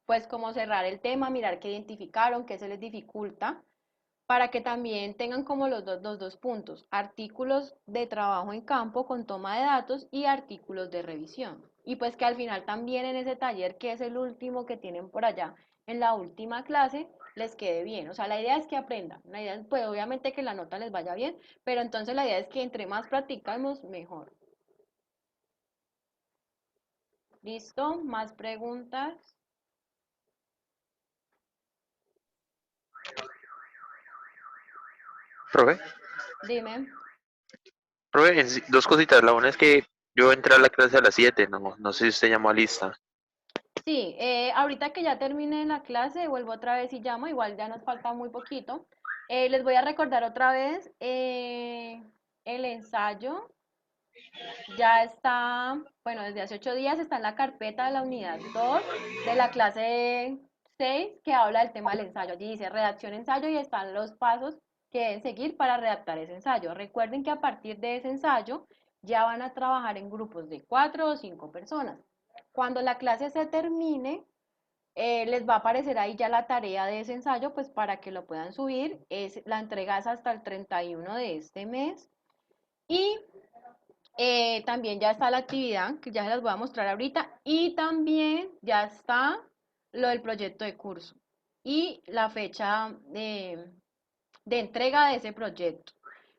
pues, como cerrar el tema, mirar qué identificaron, qué se les dificulta, para que también tengan como los dos puntos: artículos de trabajo en campo con toma de datos y artículos de revisión. Y pues que al final también en ese taller, que es el último que tienen por allá, en la última clase, les quede bien. O sea, la idea es que aprendan. La idea es, pues obviamente que la nota les vaya bien, pero entonces la idea es que entre más practicamos, mejor. ¿Listo? ¿Más preguntas? Profe, Dime. profe, dos cositas. La una es que yo entré a la clase a las 7, no sé si usted llamó a lista. Sí, ahorita que ya termine la clase, vuelvo otra vez y llamo, igual ya nos falta muy poquito. Les voy a recordar otra vez el ensayo. Ya está, bueno, desde hace 8 días está en la carpeta de la unidad 2 de la clase 6, que habla del tema del ensayo. Allí dice redacción ensayo y están los pasos que deben seguir para redactar ese ensayo. Recuerden que a partir de ese ensayo ya van a trabajar en grupos de 4 o 5 personas. Cuando la clase se termine, les va a aparecer ahí ya la tarea de ese ensayo, pues para que lo puedan subir. La entrega es hasta el 31 de este mes. Y también ya está la actividad, que ya se las voy a mostrar ahorita, y también ya está lo del proyecto de curso y la fecha de entrega de ese proyecto.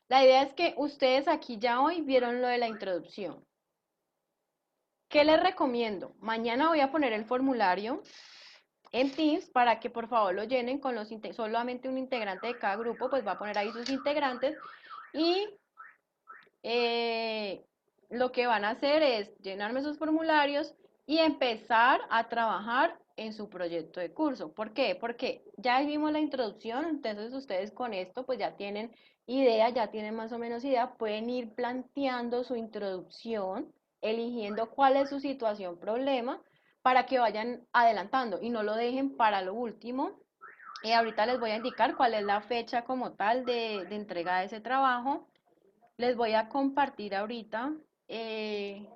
La idea es que ustedes aquí ya hoy vieron lo de la introducción. ¿Qué les recomiendo? Mañana voy a poner el formulario en Teams para que por favor lo llenen con solamente un integrante de cada grupo, pues va a poner ahí sus integrantes, y lo que van a hacer es llenarme esos formularios y empezar a trabajar en su proyecto de curso. ¿Por qué? Porque ya vimos la introducción, entonces ustedes con esto pues ya tienen idea, ya tienen más o menos idea, pueden ir planteando su introducción, eligiendo cuál es su situación, problema, para que vayan adelantando y no lo dejen para lo último. Ahorita les voy a indicar cuál es la fecha como tal de entrega de ese trabajo. Les voy a compartir ahorita eh,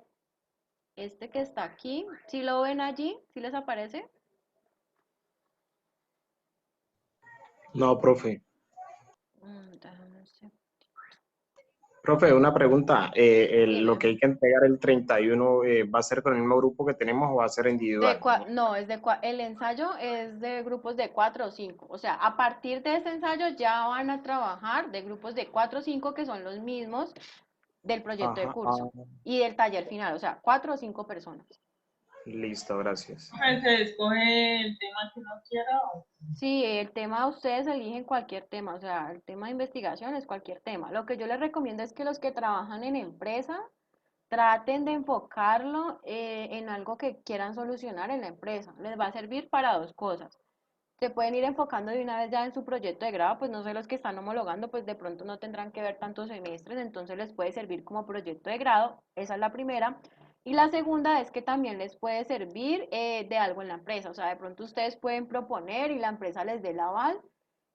este que está aquí. ¿Sí lo ven allí? ¿Sí les aparece? No, profe. Déjame ver. Profe, una pregunta. Lo Dime. que hay que entregar el 31, ¿va a ser con el mismo grupo que tenemos o va a ser individual? No, el ensayo es de grupos de 4 o 5. O sea, a partir de ese ensayo ya van a trabajar de grupos de 4 o 5 que son los mismos del proyecto de Ajá, curso y del taller final. O sea, 4 o 5 personas. listo, gracias. Se escoge el tema que uno quiera. Sí, el tema ustedes eligen cualquier tema. O sea, el tema de investigación es cualquier tema. Lo que yo les recomiendo es que los que trabajan en empresa traten de enfocarlo en algo que quieran solucionar en la empresa. Les va a servir para dos cosas. Se pueden ir enfocando de una vez ya en su proyecto de grado, pues no sé, los que están homologando, pues de pronto no tendrán que ver tantos semestres, entonces les puede servir como proyecto de grado, esa es la primera. Y la segunda es que también les puede servir de algo en la empresa, o sea, de pronto ustedes pueden proponer y la empresa les dé el aval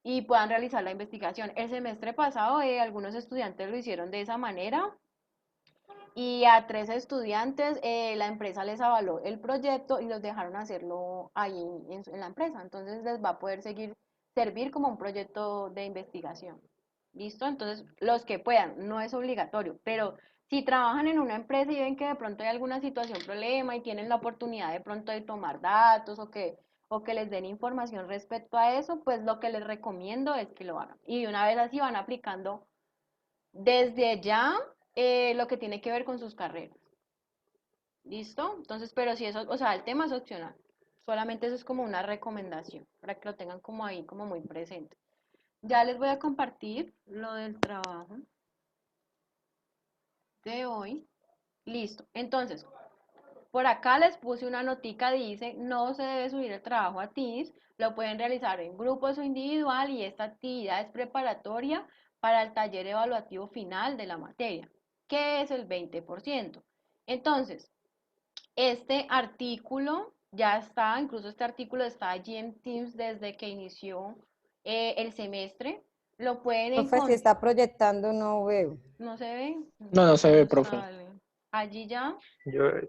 y puedan realizar la investigación. El semestre pasado algunos estudiantes lo hicieron de esa manera, y a 3 estudiantes la empresa les avaló el proyecto y los dejaron hacerlo ahí en la empresa. Entonces les va a poder servir como un proyecto de investigación. ¿Listo? Entonces, los que puedan, no es obligatorio, pero si trabajan en una empresa y ven que de pronto hay alguna situación, problema y tienen la oportunidad de pronto de tomar datos o que les den información respecto a eso, pues lo que les recomiendo es que lo hagan. Y de una vez así van aplicando desde ya lo que tiene que ver con sus carreras. ¿Listo? Entonces, pero si eso, o sea, el tema es opcional. Solamente eso es como una recomendación para que lo tengan como ahí, como muy presente. Ya les voy a compartir lo del trabajo de hoy. Listo. Entonces, por acá les puse una notica, dice, no se debe subir el trabajo a Teams, lo pueden realizar en grupos o individual y esta actividad es preparatoria para el taller evaluativo final de la materia, que es el 20%. Entonces, este artículo ya está, incluso este artículo está allí en Teams desde que inició el semestre. Lo pueden Profe, si encontrar. está proyectando, no veo. ¿No se ve? No se ve, No profe. sale. Allí ya.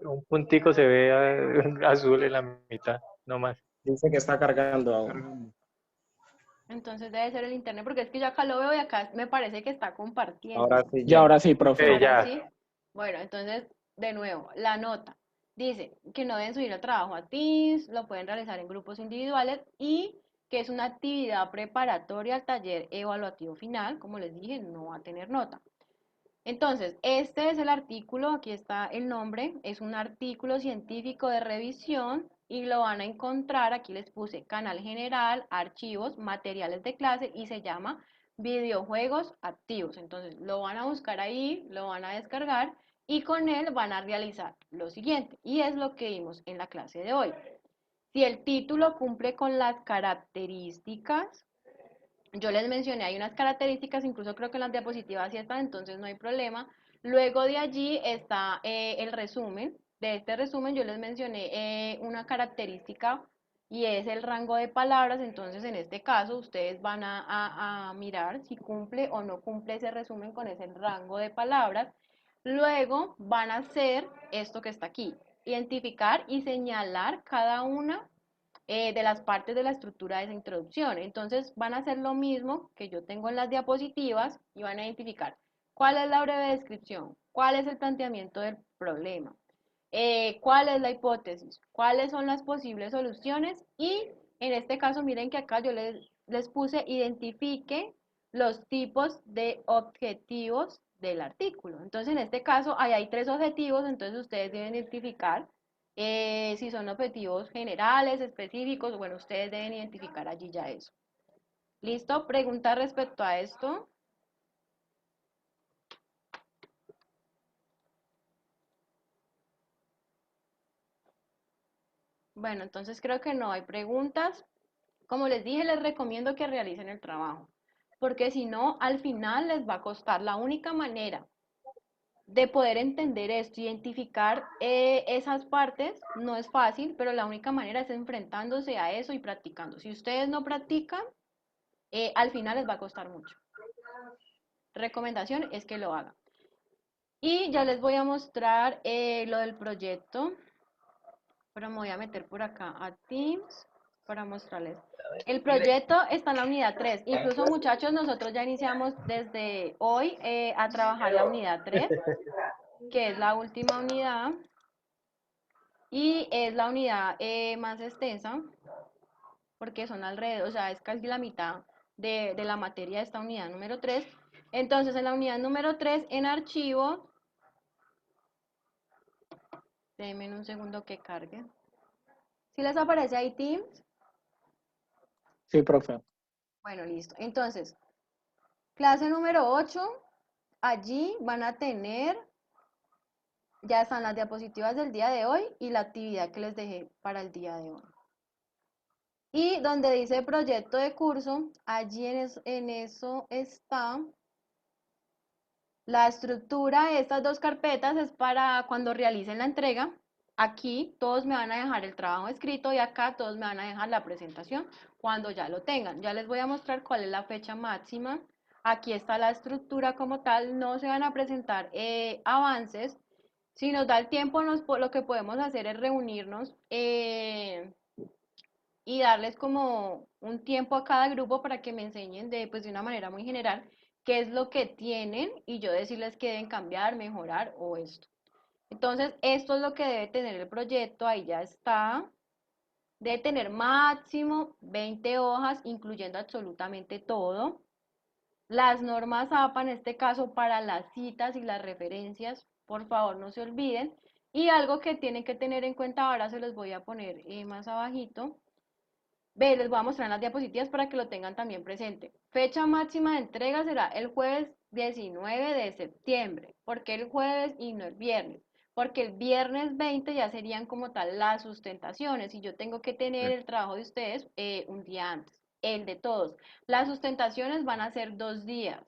Un puntico se ve azul en la mitad, no más. Dice que está cargando aún. Entonces debe ser el internet, porque es que yo acá lo veo y acá me parece que está compartiendo. Ahora sí Y ya. ahora sí, profe. Ahora Ya. sí. Bueno, entonces, de nuevo, la nota. Dice que no deben subir el trabajo a Teams, lo pueden realizar en grupos individuales y que es una actividad preparatoria al taller evaluativo final. Como les dije, no va a tener nota. Entonces, este es el artículo, aquí está el nombre, es un artículo científico de revisión y lo van a encontrar, aquí les puse canal general, archivos, materiales de clase y se llama videojuegos activos. Entonces, lo van a buscar ahí, lo van a descargar y con él van a realizar lo siguiente y es lo que vimos en la clase de hoy. Si el título cumple con las características, yo les mencioné, hay unas características, incluso creo que en las diapositivas sí están, entonces no hay problema. Luego de allí está el resumen. De este resumen yo les mencioné una característica y es el rango de palabras, entonces en este caso ustedes van a mirar si cumple o no cumple ese resumen con ese rango de palabras. Luego van a hacer esto que está aquí, identificar y señalar cada una de las partes de la estructura de esa introducción. Entonces van a hacer lo mismo que yo tengo en las diapositivas y van a identificar cuál es la breve descripción, cuál es el planteamiento del problema, cuál es la hipótesis, cuáles son las posibles soluciones y en este caso miren que acá yo les puse identifique los tipos de objetivos del artículo. Entonces en este caso ahí hay 3 objetivos, entonces ustedes deben identificar si son objetivos generales, específicos, bueno, ustedes deben identificar allí ya eso. ¿Listo? ¿Pregunta respecto a esto? Bueno, entonces creo que no hay preguntas. Como les dije, les recomiendo que realicen el trabajo, porque si no, al final les va a costar. La única manera de poder entender esto, identificar esas partes, no es fácil, pero la única manera es enfrentándose a eso y practicando. Si ustedes no practican, al final les va a costar mucho. Recomendación es que lo hagan. Y ya les voy a mostrar lo del proyecto, pero me voy a meter por acá a Teams. para mostrarles. El proyecto está en la unidad 3. Incluso, muchachos, nosotros ya iniciamos desde hoy a trabajar la unidad 3, que es la última unidad y es la unidad más extensa, porque son alrededor, o sea, es casi la mitad de la materia de esta unidad número 3. Entonces, en la unidad número 3, en archivos, denme un segundo que cargue. ¿Sí les aparece ahí Teams? Sí, profe. Bueno, listo. Entonces, clase número 8, allí van a tener, ya están las diapositivas del día de hoy y la actividad que les dejé para el día de hoy. Y donde dice proyecto de curso, allí en eso está la estructura de estas dos carpetas, es para cuando realicen la entrega. Aquí todos me van a dejar el trabajo escrito y acá todos me van a dejar la presentación cuando ya lo tengan. Ya les voy a mostrar cuál es la fecha máxima. Aquí está la estructura como tal, no se van a presentar avances. Si nos da el tiempo, lo que podemos hacer es reunirnos y darles como un tiempo a cada grupo para que me enseñen pues, de una manera muy general qué es lo que tienen y yo decirles que deben cambiar, mejorar o esto. Entonces, esto es lo que debe tener el proyecto, ahí ya está. Debe tener máximo 20 hojas, incluyendo absolutamente todo. Las normas APA, en este caso, para las citas y las referencias, por favor, no se olviden. Y algo que tienen que tener en cuenta, ahora se los voy a poner más abajito. Ve, les voy a mostrar en las diapositivas para que lo tengan también presente. Fecha máxima de entrega será el jueves 19 de septiembre. ¿Por qué el jueves y no el viernes? Porque el viernes 20 ya serían como tal las sustentaciones y yo tengo que tener el trabajo de ustedes un día antes, el de todos. Las sustentaciones van a ser 2 días.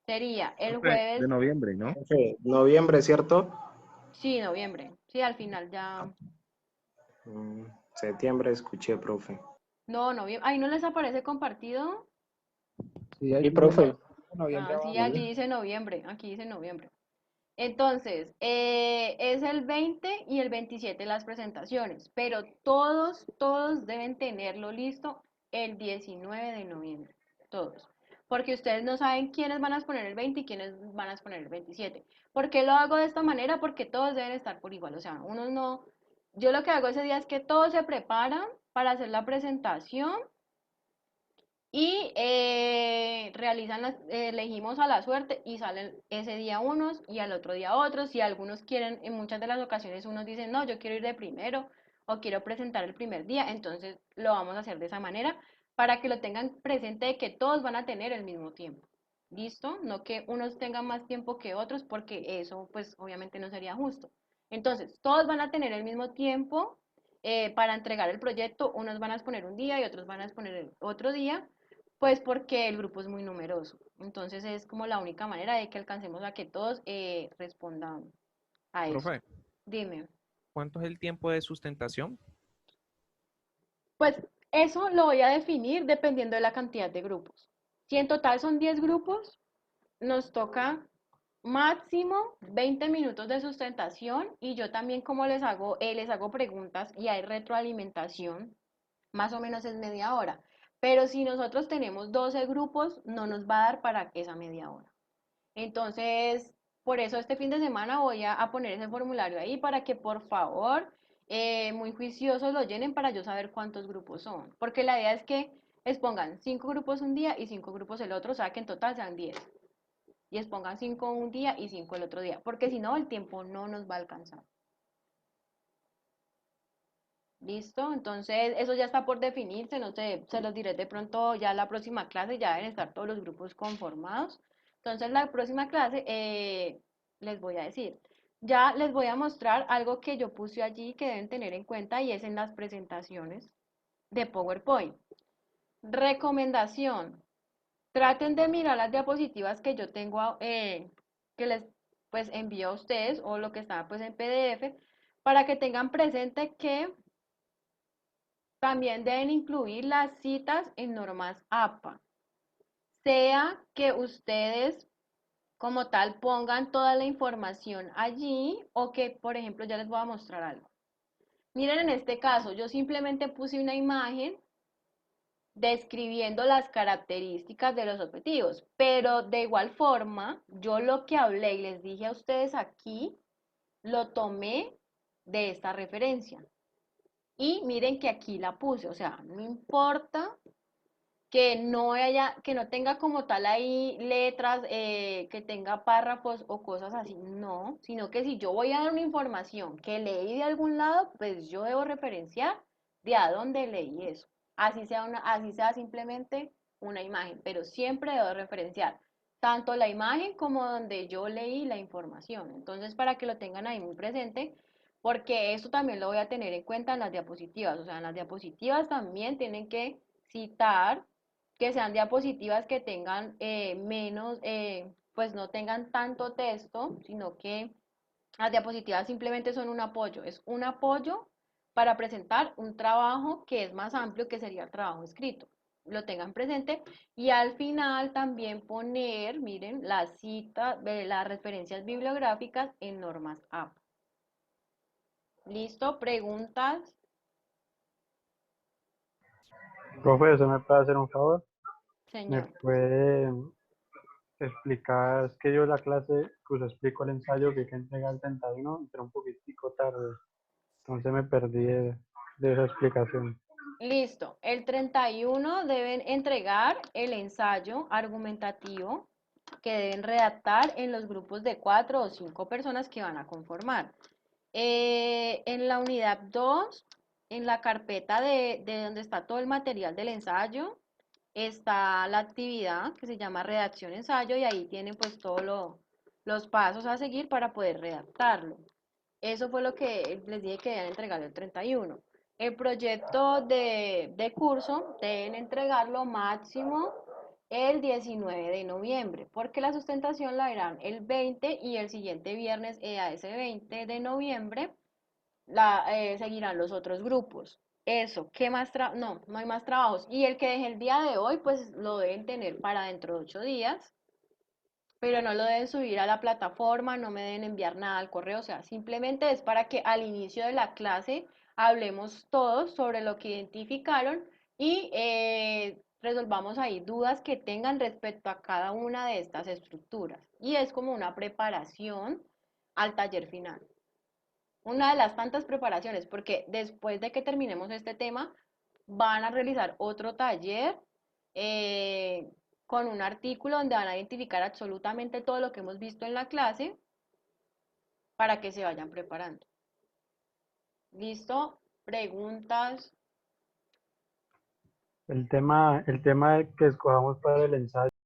Sería el jueves, De noviembre, ¿no? Profe, noviembre, ¿cierto? sí, noviembre. Sí, al final ya. Septiembre escuché, profe. No, noviembre. Ahí no les aparece compartido. Sí, Y profe, noviembre Ah, sí, abajo. aquí dice noviembre, aquí dice noviembre. Entonces, es el 20 y el 27 las presentaciones, pero todos deben tenerlo listo el 19 de noviembre, todos. Porque ustedes no saben quiénes van a exponer el 20 y quiénes van a exponer el 27. ¿Por qué lo hago de esta manera? Porque todos deben estar por igual, o sea, uno no. Yo lo que hago ese día es que todos se preparan para hacer la presentación y elegimos a la suerte y salen ese día unos y al otro día otros. Y algunos quieren, en muchas de las ocasiones unos dicen, no, yo quiero ir de primero o quiero presentar el primer día, entonces lo vamos a hacer de esa manera para que lo tengan presente de que todos van a tener el mismo tiempo. ¿Listo? No que unos tengan más tiempo que otros porque eso pues obviamente no sería justo. Entonces, todos van a tener el mismo tiempo para entregar el proyecto, unos van a exponer un día y otros van a exponer el otro día, pues porque el grupo es muy numeroso. Entonces es como la única manera de que alcancemos a que todos respondan a eso. Profe, Dime. ¿cuánto es el tiempo de sustentación? Pues eso lo voy a definir dependiendo de la cantidad de grupos. Si en total son 10 grupos, nos toca máximo 20 minutos de sustentación y yo también como les hago preguntas y hay retroalimentación, más o menos es media hora. Pero si nosotros tenemos 12 grupos, no nos va a dar para esa media hora. Entonces, por eso este fin de semana voy a poner ese formulario ahí para que por favor, muy juiciosos lo llenen para yo saber cuántos grupos son. Porque la idea es que expongan 5 grupos un día y 5 grupos el otro, o sea que en total sean 10. Y expongan 5 un día y 5 el otro día, porque si no, el tiempo no nos va a alcanzar. ¿Listo? Entonces, eso ya está por definirse, no sé, se los diré de pronto ya la próxima clase, ya deben estar todos los grupos conformados. Entonces, la próxima clase les voy a decir, ya les voy a mostrar algo que yo puse allí que deben tener en cuenta y es en las presentaciones de PowerPoint. Recomendación, traten de mirar las diapositivas que yo tengo, que les pues envío a ustedes o lo que está pues en PDF, para que tengan presente que también deben incluir las citas en normas APA, sea que ustedes como tal pongan toda la información allí o que, por ejemplo, ya les voy a mostrar algo. Miren, en este caso, yo simplemente puse una imagen describiendo las características de los objetivos, pero de igual forma, yo lo que hablé y les dije a ustedes aquí, lo tomé de esta referencia. Y miren que aquí la puse, o sea, no importa que no tenga como tal ahí letras, que tenga párrafos o cosas así, no, sino que si yo voy a dar una información que leí de algún lado, pues yo debo referenciar de a dónde leí eso. Así sea simplemente una imagen, pero siempre debo referenciar tanto la imagen como donde yo leí la información. Entonces, para que lo tengan ahí muy presente, porque esto también lo voy a tener en cuenta en las diapositivas. O sea, en las diapositivas también tienen que citar, que sean diapositivas que tengan menos, pues no tengan tanto texto, sino que las diapositivas simplemente son un apoyo. Es un apoyo para presentar un trabajo que es más amplio, que sería el trabajo escrito. Lo tengan presente. Y al final también poner, miren, las citas, las referencias bibliográficas en normas APA. ¿Listo? ¿Preguntas? Profe, ¿usted me puede hacer un favor? ¿Me Señor. puede explicar? Es que yo la clase, pues explico el ensayo que hay que entregar el 31, entré un poquitico tarde, entonces me perdí de esa explicación. Listo. El 31 deben entregar el ensayo argumentativo que deben redactar en los grupos de 4 o 5 personas que van a conformar. En la unidad 2, en la carpeta de donde está todo el material del ensayo, está la actividad que se llama redacción ensayo y ahí tienen pues todos los pasos a seguir para poder redactarlo. Eso fue lo que les dije que deben entregar el 31. El proyecto de curso deben entregarlo máximo el 19 de noviembre, porque la sustentación la harán el 20 y el siguiente viernes, a ese 20 de noviembre, seguirán los otros grupos. Eso, ¿qué más? No hay más trabajos. Y el que deje el día de hoy, pues lo deben tener para dentro de 8 días, pero no lo deben subir a la plataforma, no me deben enviar nada al correo, o sea, simplemente es para que al inicio de la clase hablemos todos sobre lo que identificaron y resolvamos ahí dudas que tengan respecto a cada una de estas estructuras. Y es como una preparación al taller final. Una de las tantas preparaciones, porque después de que terminemos este tema, van a realizar otro taller eh, con un artículo donde van a identificar absolutamente todo lo que hemos visto en la clase para que se vayan preparando. ¿Listo? ¿Preguntas? El tema que escojamos para el ensayo